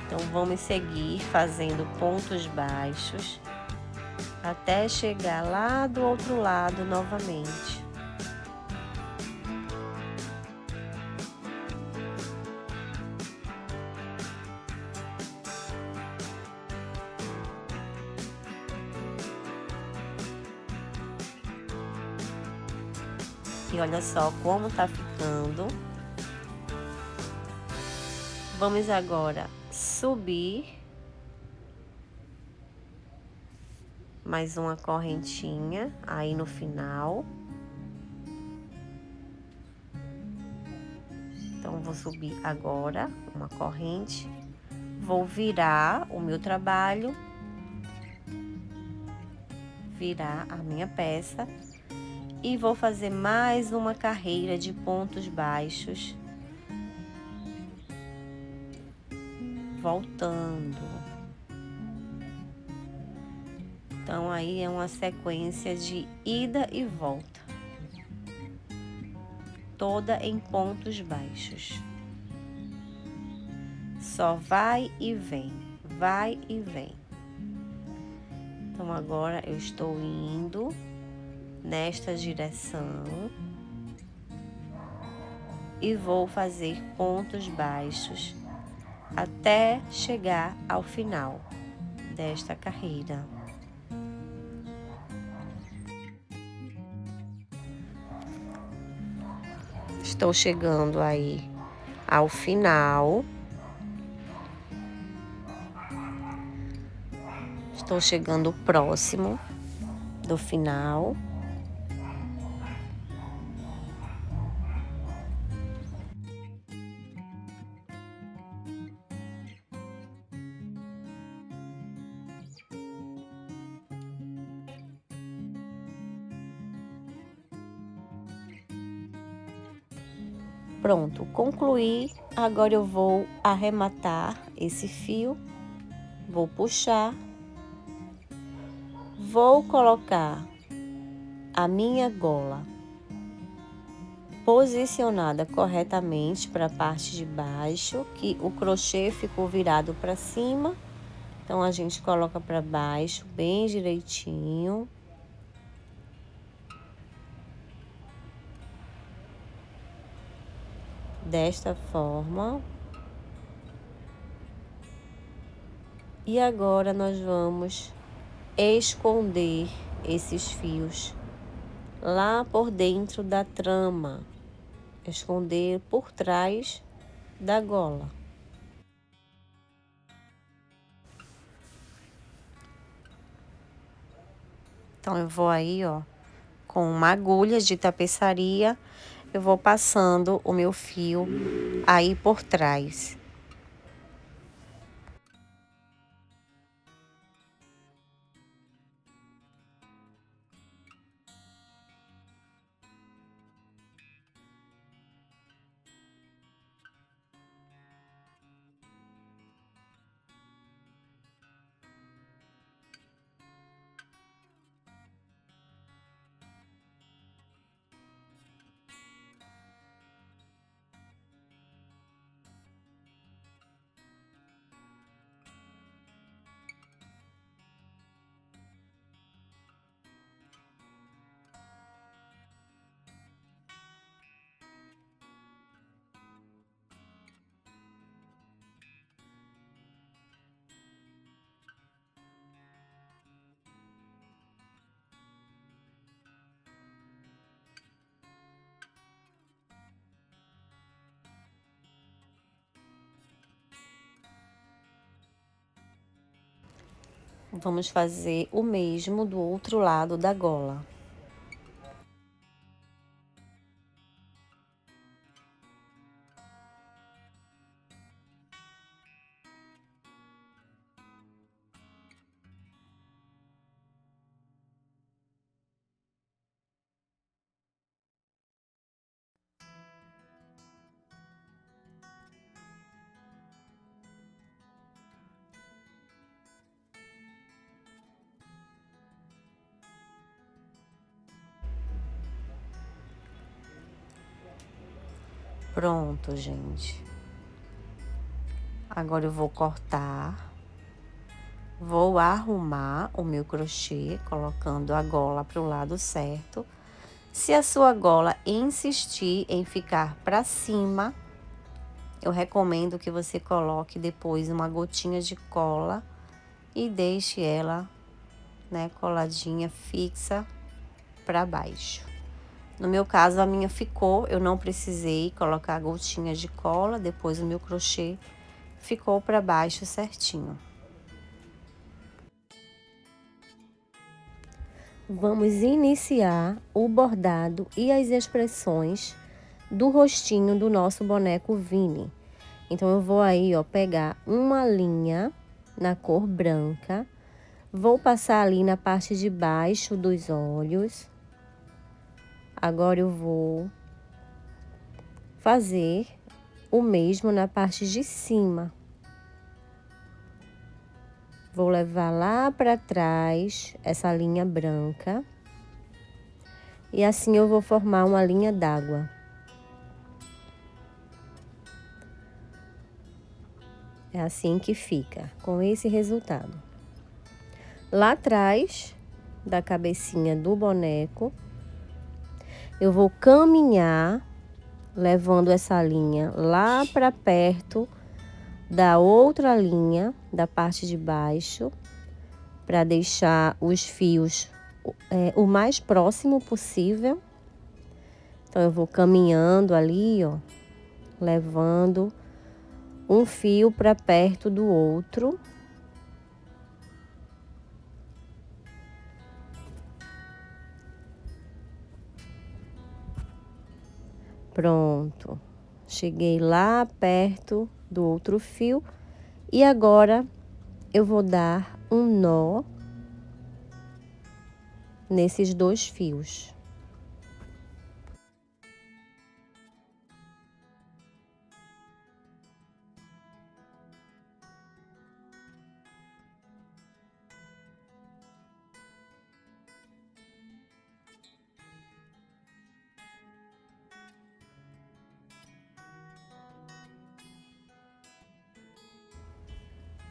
Então, vamos seguir fazendo pontos baixos até chegar lá do outro lado novamente. E olha só como tá ficando. Vamos agora subir mais uma correntinha aí no final. Então, vou subir agora uma corrente, vou virar o meu trabalho, virar a minha peça e vou fazer mais uma carreira de pontos baixos, voltando. Então, aí é uma sequência de ida e volta, toda em pontos baixos. Só vai e vem, vai e vem. Então, agora eu estou indo nesta direção e vou fazer pontos baixos até chegar ao final desta carreira. Estou chegando aí ao final. Estou chegando próximo do final. Pronto, concluí. Agora eu vou arrematar esse fio. Vou puxar. Vou colocar a minha gola posicionada corretamente para a parte de baixo, que o crochê ficou virado para cima. Então, a gente coloca para baixo bem direitinho. Desta forma. E agora nós vamos esconder esses fios lá por dentro da trama, esconder por trás da gola. Então, eu vou aí, ó, com uma agulha de tapeçaria, eu vou passando o meu fio aí por trás. Vamos fazer o mesmo do outro lado da gola. Pronto, gente. Agora eu vou cortar. Vou arrumar o meu crochê, colocando a gola para o lado certo. Se a sua gola insistir em ficar para cima, eu recomendo que você coloque depois uma gotinha de cola e deixe ela, né, coladinha, fixa para baixo. No meu caso, a minha ficou, eu não precisei colocar gotinha de cola, depois o meu crochê ficou para baixo certinho. Vamos iniciar o bordado e as expressões do rostinho do nosso boneco Vini. Então, eu vou aí, ó, pegar uma linha na cor branca, vou passar ali na parte de baixo dos olhos. Agora, eu vou fazer o mesmo na parte de cima. Vou levar lá para trás essa linha branca. E assim eu vou formar uma linha d'água. É assim que fica, com esse resultado. Lá atrás da cabecinha do boneco, eu vou caminhar, levando essa linha lá para perto da outra linha, da parte de baixo, para deixar os fios o mais próximo possível. Então, eu vou caminhando ali, ó, levando um fio para perto do outro. Pronto. Cheguei lá perto do outro fio e agora eu vou dar um nó nesses 2 fios.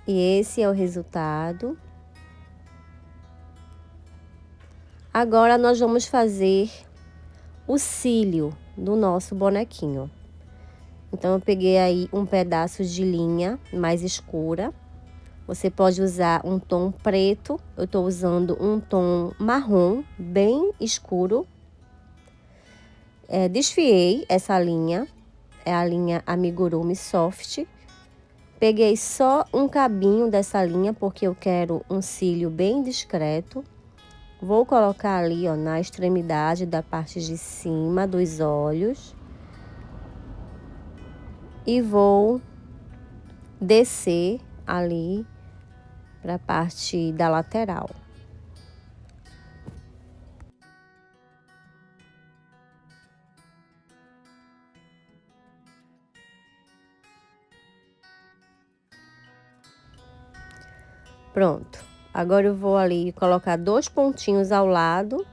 E esse é o resultado. Agora nós vamos fazer o cílio do nosso bonequinho. Então, eu peguei aí um pedaço de linha mais escura. Você pode usar um tom preto. Eu tô usando um tom marrom, bem escuro. Desfiei essa linha. É a linha Amigurumi Soft. Peguei só um cabinho dessa linha, porque eu quero um cílio bem discreto. Vou colocar ali, ó, na extremidade da parte de cima dos olhos. E vou descer ali para a parte da lateral. Pronto. Agora eu vou ali colocar 2 pontinhos ao lado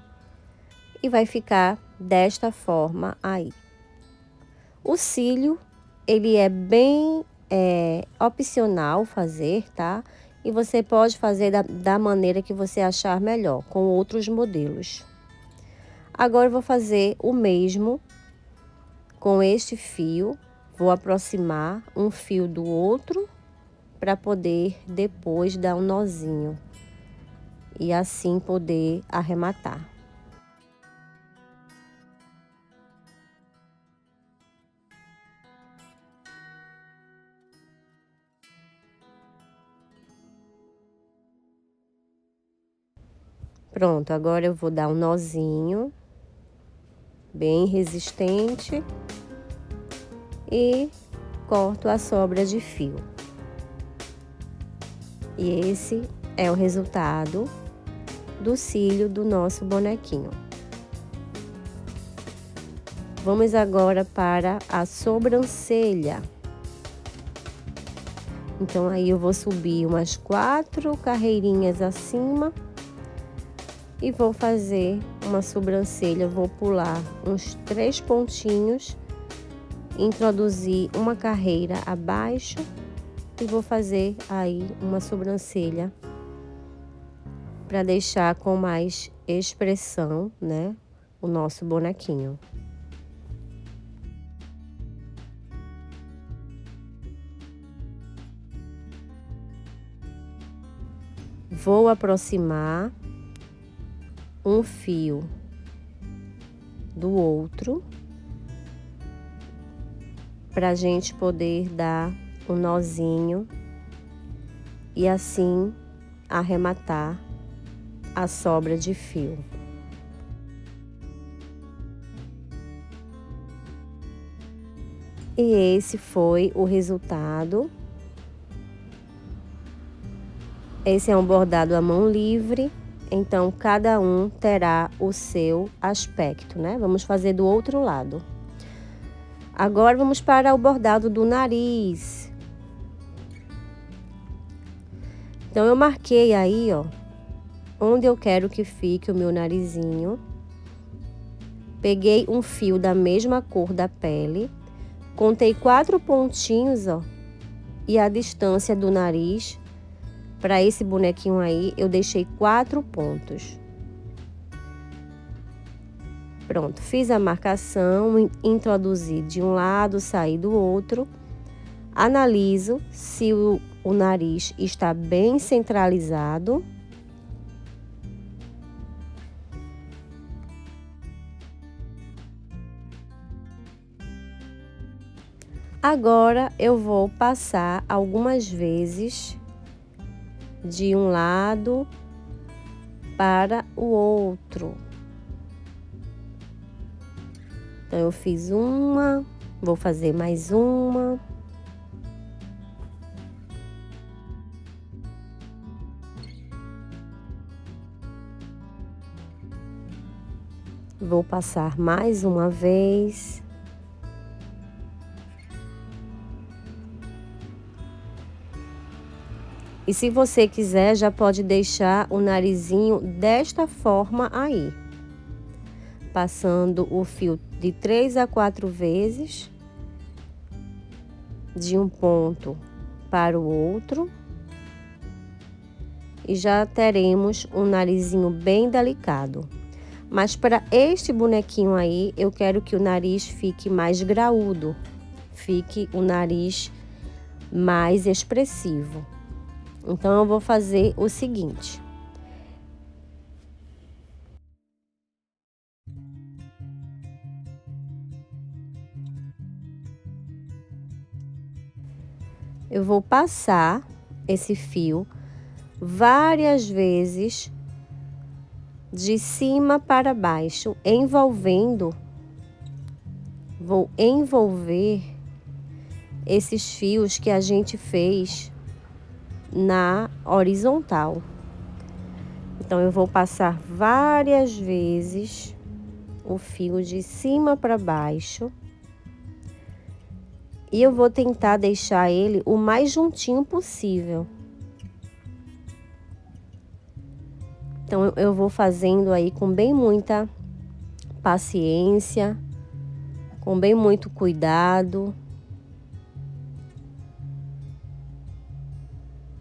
e vai ficar desta forma aí. O cílio, ele é bem opcional fazer, tá? E você pode fazer da maneira que você achar melhor, com outros modelos. Agora eu vou fazer o mesmo com este fio. Vou aproximar um fio do outro para poder depois dar um nozinho e assim poder arrematar. Pronto, agora eu vou dar um nozinho bem resistente e corto a sobra de fio. E esse é o resultado do cílio do nosso bonequinho. Vamos agora para a sobrancelha. Então, aí eu vou subir umas 4 carreirinhas acima e vou fazer uma sobrancelha. Vou pular uns 3 pontinhos, introduzir uma carreira abaixo e vou fazer aí uma sobrancelha para deixar com mais expressão, né, o nosso bonequinho. Vou aproximar um fio do outro para a gente poder dar um nozinho e assim arrematar a sobra de fio. E esse foi o resultado. Esse é um bordado à mão livre, então cada um terá o seu aspecto, né? Vamos fazer do outro lado. Agora vamos para o bordado do nariz. Então, eu marquei aí, ó, onde eu quero que fique o meu narizinho. Peguei um fio da mesma cor da pele, contei 4 pontinhos, ó, e a distância do nariz para esse bonequinho aí eu deixei 4 pontos. Pronto, fiz a marcação, introduzi de um lado, saí do outro. Analiso se o nariz está bem centralizado Agora eu vou passar algumas vezes de um lado para o outro. Então, eu fiz uma, vou fazer mais uma. Vou passar mais uma vez. E se você quiser, já pode deixar o narizinho desta forma aí. Passando o fio de 3 a 4 vezes, de um ponto para o outro. E já teremos um narizinho bem delicado. Mas para este bonequinho aí, eu quero que o nariz fique mais graúdo. Fique o nariz mais expressivo. Então, eu vou fazer o seguinte. Eu vou passar esse fio várias vezes de cima para baixo, vou envolver esses fios que a gente fez na horizontal. Então, eu vou passar várias vezes o fio de cima para baixo. E eu vou tentar deixar ele o mais juntinho possível. Então, eu vou fazendo aí com bem muita paciência, com bem muito cuidado.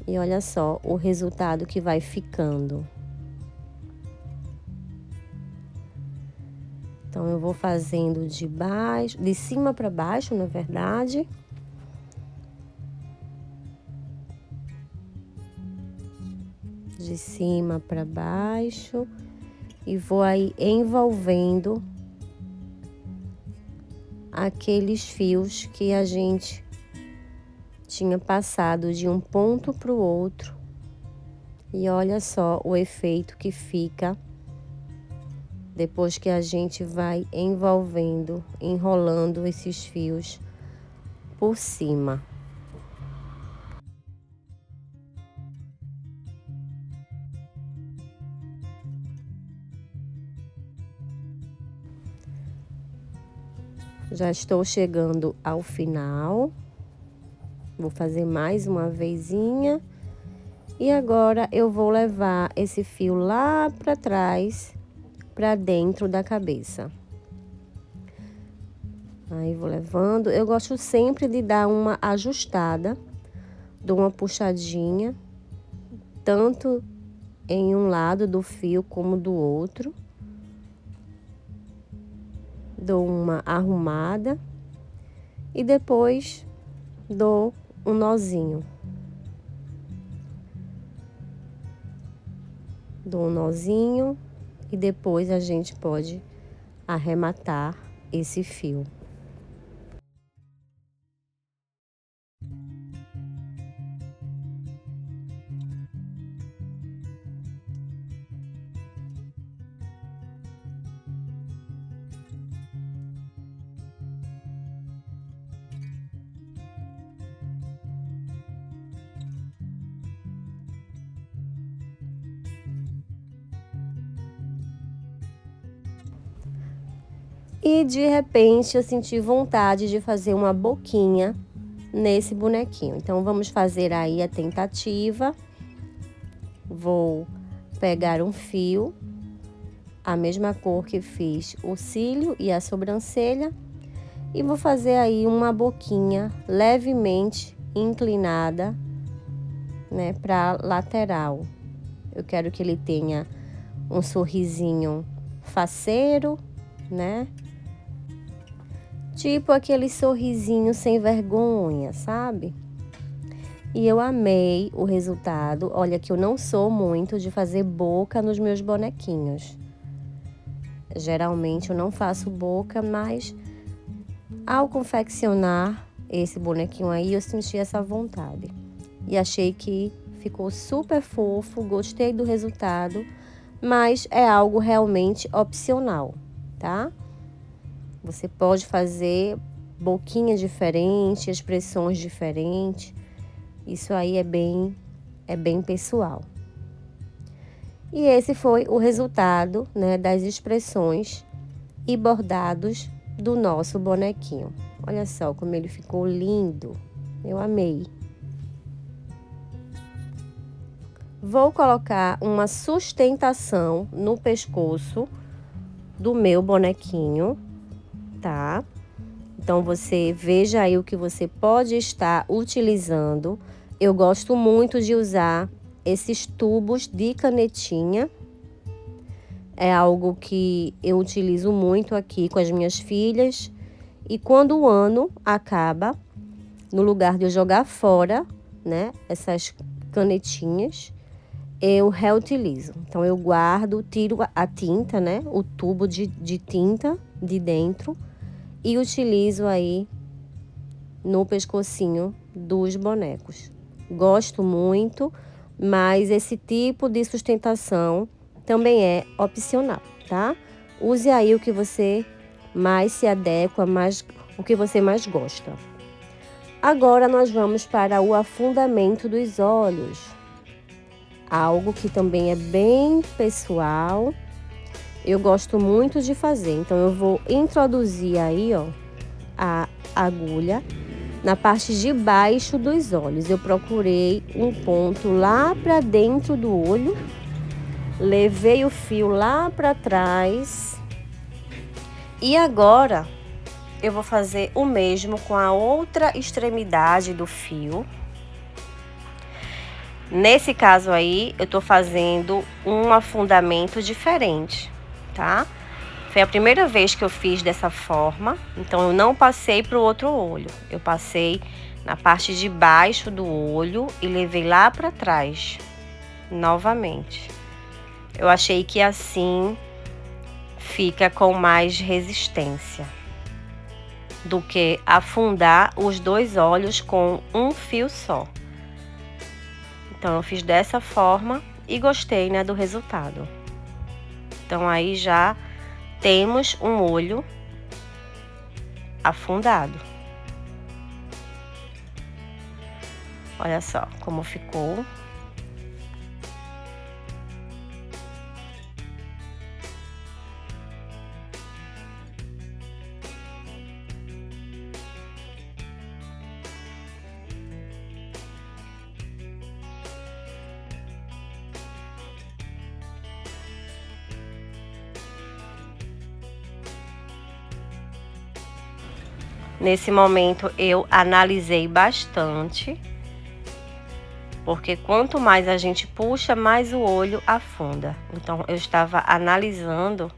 E olha só o resultado que vai ficando. Então, eu vou fazendo de cima para baixo, na verdade. De cima para baixo. E vou aí envolvendo aqueles fios que a gente tinha passado de um ponto para o outro. E olha só o efeito que fica depois que a gente vai envolvendo, enrolando esses fios por cima. Já estou chegando ao final. Vou fazer mais uma vezinha. E agora eu vou levar esse fio lá para trás, para dentro da cabeça. Aí vou levando. Eu gosto sempre de dar uma ajustada, dou uma puxadinha, tanto em um lado do fio como do outro. Dou uma arrumada e depois dou um nozinho. Dou um nozinho e depois a gente pode arrematar esse fio. E de repente eu senti vontade de fazer uma boquinha nesse bonequinho. Então, vamos fazer aí a tentativa. Vou pegar um fio, a mesma cor que fiz o cílio e a sobrancelha, e vou fazer aí uma boquinha levemente inclinada, né, para lateral. Eu quero que ele tenha um sorrisinho faceiro, né? Tipo aquele sorrisinho sem vergonha, sabe? E eu amei o resultado. Olha que eu não sou muito de fazer boca nos meus bonequinhos. Geralmente eu não faço boca, mas ao confeccionar esse bonequinho aí, eu senti essa vontade. E achei que ficou super fofo, gostei do resultado, mas é algo realmente opcional, tá? Você pode fazer boquinha diferente, expressões diferentes. Isso aí é bem pessoal. E esse foi o resultado, né, das expressões e bordados do nosso bonequinho. Olha só como ele ficou lindo. Eu amei. Vou colocar uma sustentação no pescoço do meu bonequinho, tá? Então, você veja aí o que você pode estar utilizando. Eu gosto muito de usar esses tubos de canetinha. É algo que eu utilizo muito aqui com as minhas filhas. E quando o ano acaba, no lugar de eu jogar fora, né, essas canetinhas, eu reutilizo. Então, eu guardo, tiro a tinta, né, o tubo de tinta de dentro e utilizo aí no pescocinho dos bonecos. Gosto muito, mas esse tipo de sustentação também é opcional, tá? Use aí o que você mais se adequa, o que você mais gosta. Agora nós vamos para o afundamento dos olhos. Algo que também é bem pessoal. Eu gosto muito de fazer. Então, eu vou introduzir aí, ó, a agulha na parte de baixo dos olhos. Eu procurei um ponto lá para dentro do olho. Levei o fio lá para trás. E agora, eu vou fazer o mesmo com a outra extremidade do fio. Nesse caso aí, eu tô fazendo um afundamento diferente, tá? Foi a primeira vez que eu fiz dessa forma, então eu não passei pro outro olho. Eu passei na parte de baixo do olho e levei lá para trás, novamente. Eu achei que assim fica com mais resistência do que afundar os dois olhos com um fio só. Então, eu fiz dessa forma e gostei, né, do resultado. Então, aí já temos um olho afundado. Olha só como ficou. Nesse momento eu analisei bastante, porque quanto mais a gente puxa, mais o olho afunda. Então eu estava analisando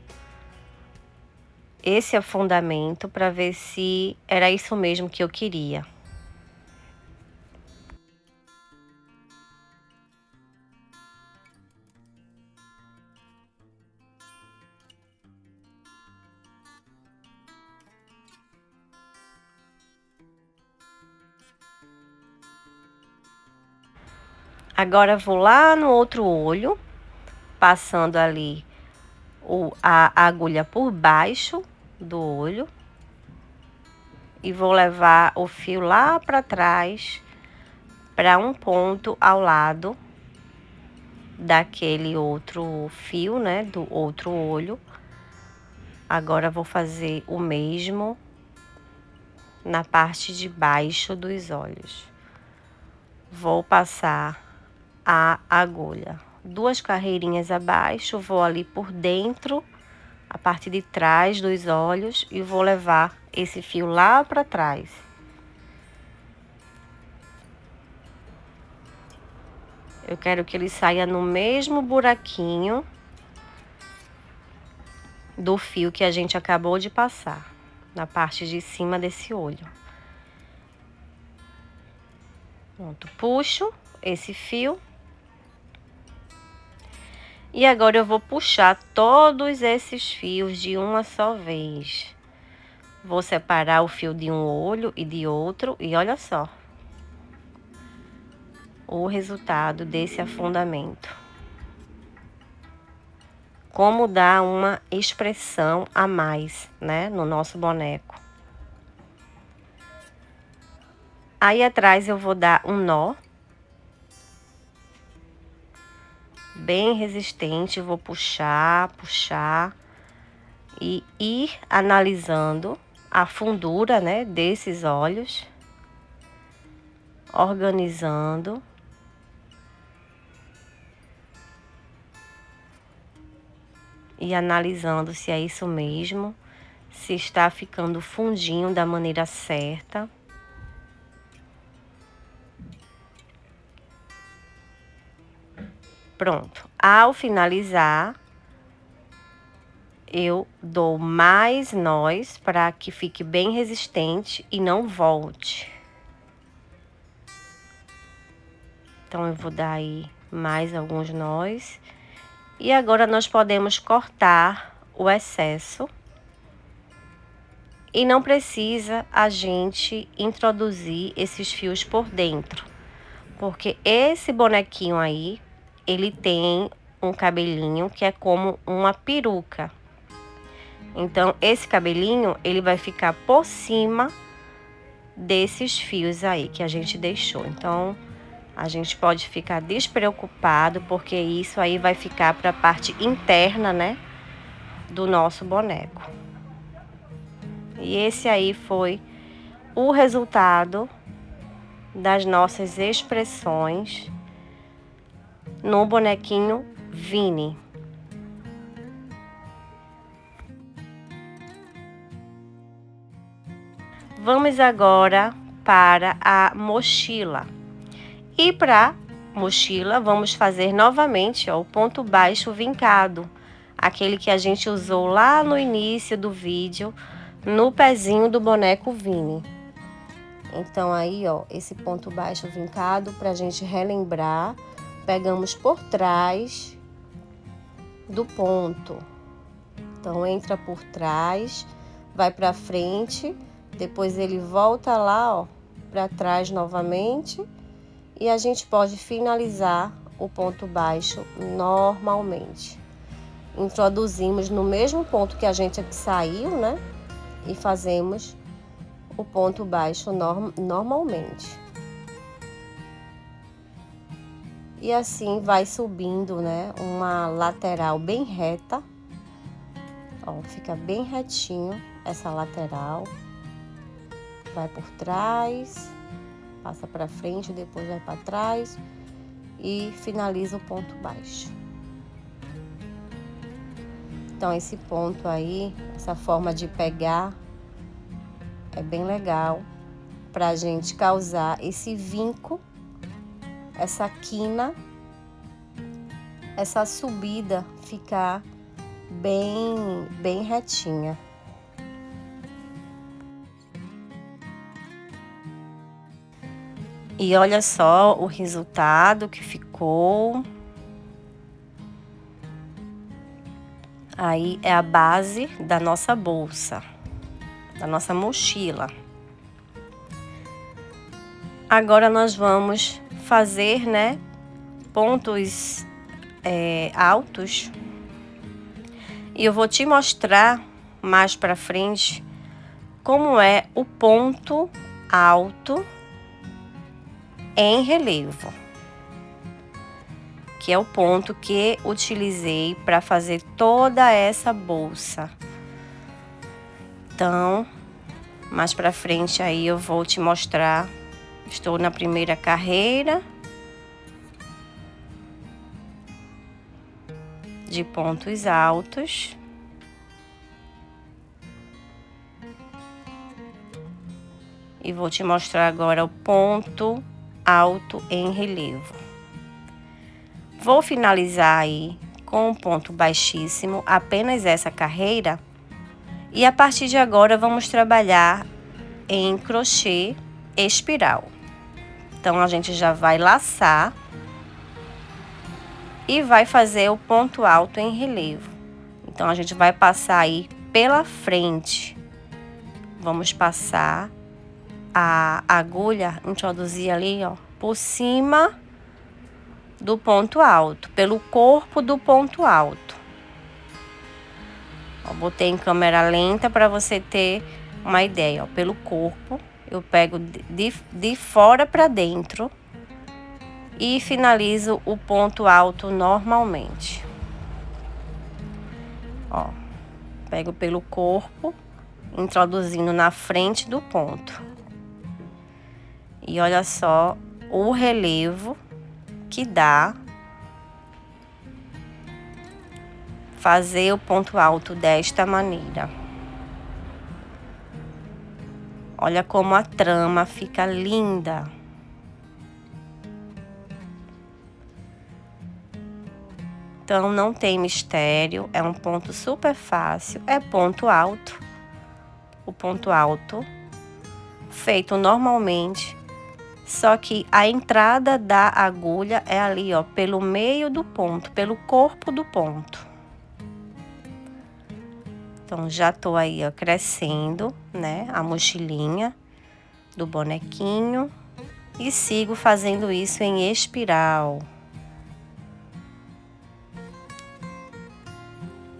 esse afundamento para ver se era isso mesmo que eu queria. Agora vou lá no outro olho, passando ali a agulha por baixo do olho. E vou levar o fio lá para trás, para um ponto ao lado daquele outro fio, né, do outro olho. Agora vou fazer o mesmo na parte de baixo dos olhos. Vou passar a agulha 2 carreirinhas abaixo, vou ali por dentro, a parte de trás dos olhos, e vou levar esse fio lá para trás. Eu quero que ele saia no mesmo buraquinho do fio que a gente acabou de passar, na parte de cima desse olho. Pronto, puxo esse fio. E agora eu vou puxar todos esses fios de uma só vez, Vou separar o fio de um olho e de outro e olha só o resultado desse afundamento. Como dá uma expressão a mais, né, no nosso boneco. Aí atrás eu vou dar um nó bem resistente, vou puxar e ir analisando a fundura, né, desses olhos, organizando. E analisando se é isso mesmo, se está ficando fundinho da maneira certa. Pronto. Ao finalizar, eu dou mais nós para que fique bem resistente e não volte. Então, eu vou dar aí mais alguns nós. E agora nós podemos cortar o excesso. E não precisa a gente introduzir esses fios por dentro. Porque esse bonequinho aí, ele tem um cabelinho que é como uma peruca. Então, esse cabelinho, ele vai ficar por cima desses fios aí que a gente deixou. Então, a gente pode ficar despreocupado, porque isso aí vai ficar para a parte interna, né, do nosso boneco. E esse aí foi o resultado das nossas expressões no bonequinho Vini. Vamos agora para a mochila. E para mochila, vamos fazer novamente, ó, o ponto baixo vincado, aquele que a gente usou lá no início do vídeo, no pezinho do boneco Vini. Então, aí, ó, esse ponto baixo vincado, pra gente relembrar, pegamos por trás do ponto. Então, entra por trás, vai pra frente, depois ele volta lá, ó, pra trás novamente. E a gente pode finalizar o ponto baixo normalmente. Introduzimos no mesmo ponto que a gente saiu, né? E fazemos o ponto baixo normalmente. E assim vai subindo, né? Uma lateral bem reta. Ó, fica bem retinho essa lateral. Vai por trás, passa para frente, depois vai para trás e finaliza o ponto baixo. Então, esse ponto aí, essa forma de pegar é bem legal para a gente causar esse vinco, essa quina, essa subida ficar bem retinha. E olha só o resultado que ficou. Aí é a base da nossa bolsa, da nossa mochila. Agora nós vamos fazer, né, pontos altos. E eu vou te mostrar mais pra frente como é o ponto alto em relevo, que é o ponto que utilizei para fazer toda essa bolsa. Então, mais para frente aí eu vou te mostrar. Estou na primeira carreira de pontos altos. E vou te mostrar agora o ponto alto em relevo. Vou finalizar aí com um ponto baixíssimo, apenas essa carreira. E a partir de agora vamos trabalhar em crochê espiral. Então, a gente já vai laçar e vai fazer o ponto alto em relevo. Então, a gente vai passar aí pela frente vamos passar a agulha, introduzir ali, ó, por cima do ponto alto, pelo corpo do ponto alto. Ó, botei em câmera lenta para você ter uma ideia, ó, pelo corpo. Eu pego de fora para dentro e finalizo o ponto alto normalmente. Ó, pego pelo corpo, introduzindo na frente do ponto. E olha só o relevo que dá fazer o ponto alto desta maneira. Olha como a trama fica linda. Então não tem mistério, é um ponto super fácil, é ponto alto. O ponto alto feito normalmente, só que a entrada da agulha é ali, ó, pelo meio do ponto, pelo corpo do ponto. Então já tô aí, ó, crescendo, né, a mochilinha do bonequinho e sigo fazendo isso em espiral.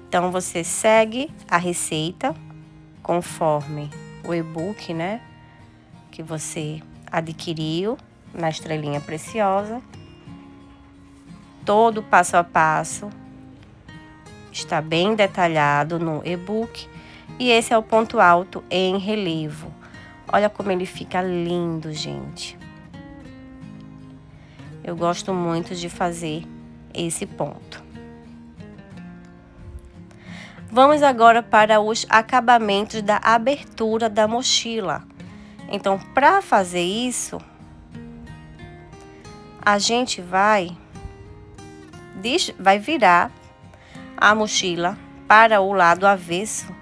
Então você segue a receita conforme o e-book, né, que você adquiriu na Estrelinha Preciosa. Todo passo a passo está bem detalhado no e-book. E esse é o ponto alto em relevo. Olha como ele fica lindo, gente. Eu gosto muito de fazer esse ponto. Vamos agora para os acabamentos da abertura da mochila. Então, para fazer isso, a gente vai virar a mochila para o lado avesso.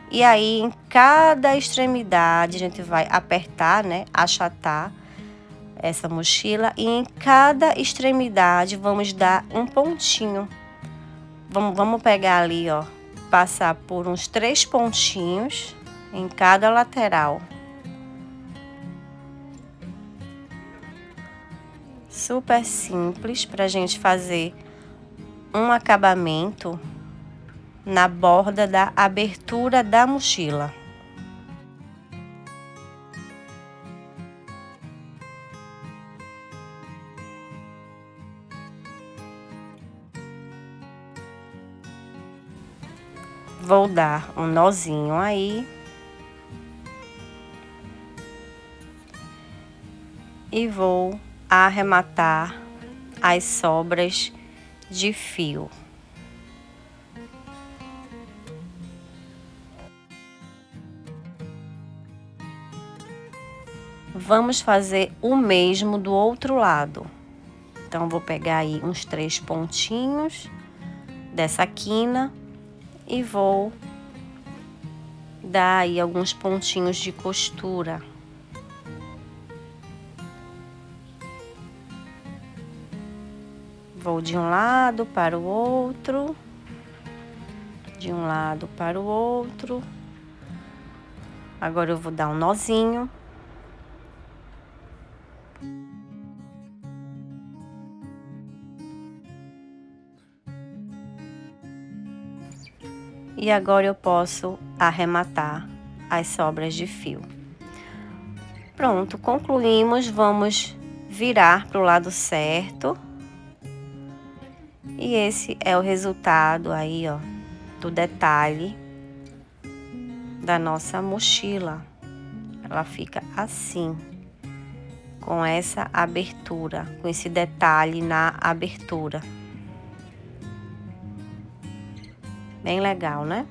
E aí, em cada extremidade, a gente vai apertar, né, achatar essa mochila. E em cada extremidade, vamos dar um pontinho. Vamos pegar ali, ó, passar por uns 3 pontinhos em cada lateral. Super simples para a gente fazer um acabamento na borda da abertura da mochila. Vou dar um nozinho aí. E vou arrematar as sobras de fio. Vamos fazer o mesmo do outro lado. Então, vou pegar aí uns 3 pontinhos dessa quina e vou dar aí alguns pontinhos de costura. Vou de um lado para o outro, de um lado para o outro. Agora eu vou dar um nozinho. E agora eu posso arrematar as sobras de fio. Pronto, concluímos. Vamos virar para o lado certo. E esse é o resultado aí, ó, do detalhe da nossa mochila. Ela fica assim, com essa abertura, com esse detalhe na abertura. Bem legal, né?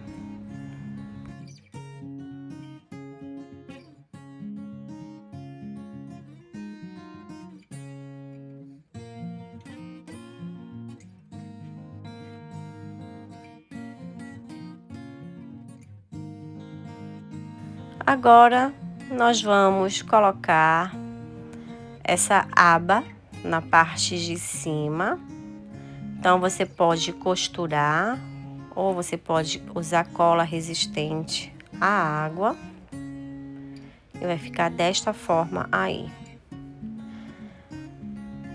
Agora, nós vamos colocar essa aba na parte de cima. Então, você pode costurar ou você pode usar cola resistente à água. e vai ficar desta forma aí.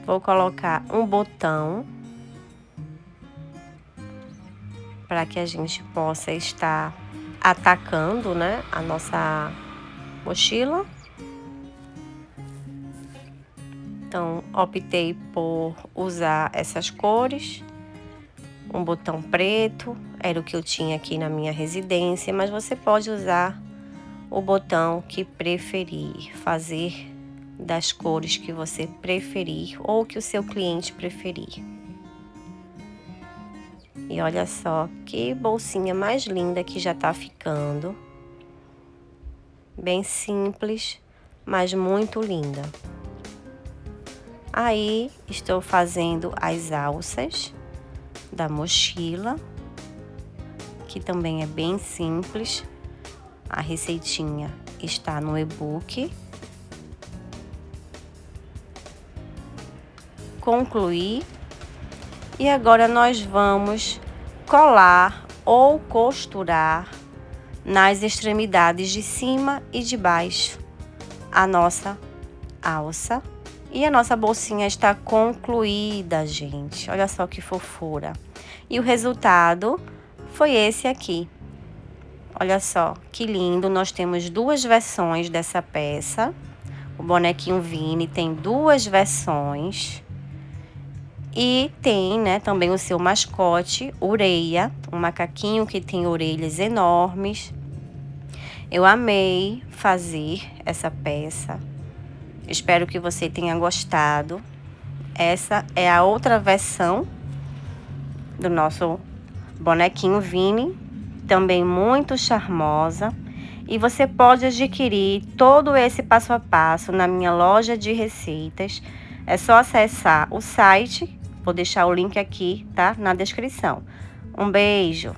Vou colocar um botão para que a gente possa estar atacando, né, a nossa mochila. Então, optei por usar essas cores. Um botão preto, era o que eu tinha aqui na minha residência, mas você pode usar o botão que preferir, fazer das cores que você preferir ou que o seu cliente preferir. E olha só que bolsinha mais linda que já tá ficando. Bem simples, mas muito linda. Aí, estou fazendo as alças da mochila, que também é bem simples. A receitinha está no e-book. Concluí. E agora nós vamos colar ou costurar nas extremidades de cima e de baixo a nossa alça. E a nossa bolsinha está concluída, gente. Olha só que fofura. E o resultado foi esse aqui. Olha só que lindo. Nós temos duas versões dessa peça. O bonequinho Vini tem duas versões. E tem, né, também o seu mascote, Ureia, um macaquinho que tem orelhas enormes. Eu amei fazer essa peça. Espero que você tenha gostado. Essa é a outra versão do nosso bonequinho Vini, também muito charmosa. E você pode adquirir todo esse passo a passo na minha loja de receitas. É só acessar o site. Vou deixar o link aqui, tá? Na descrição. Um beijo!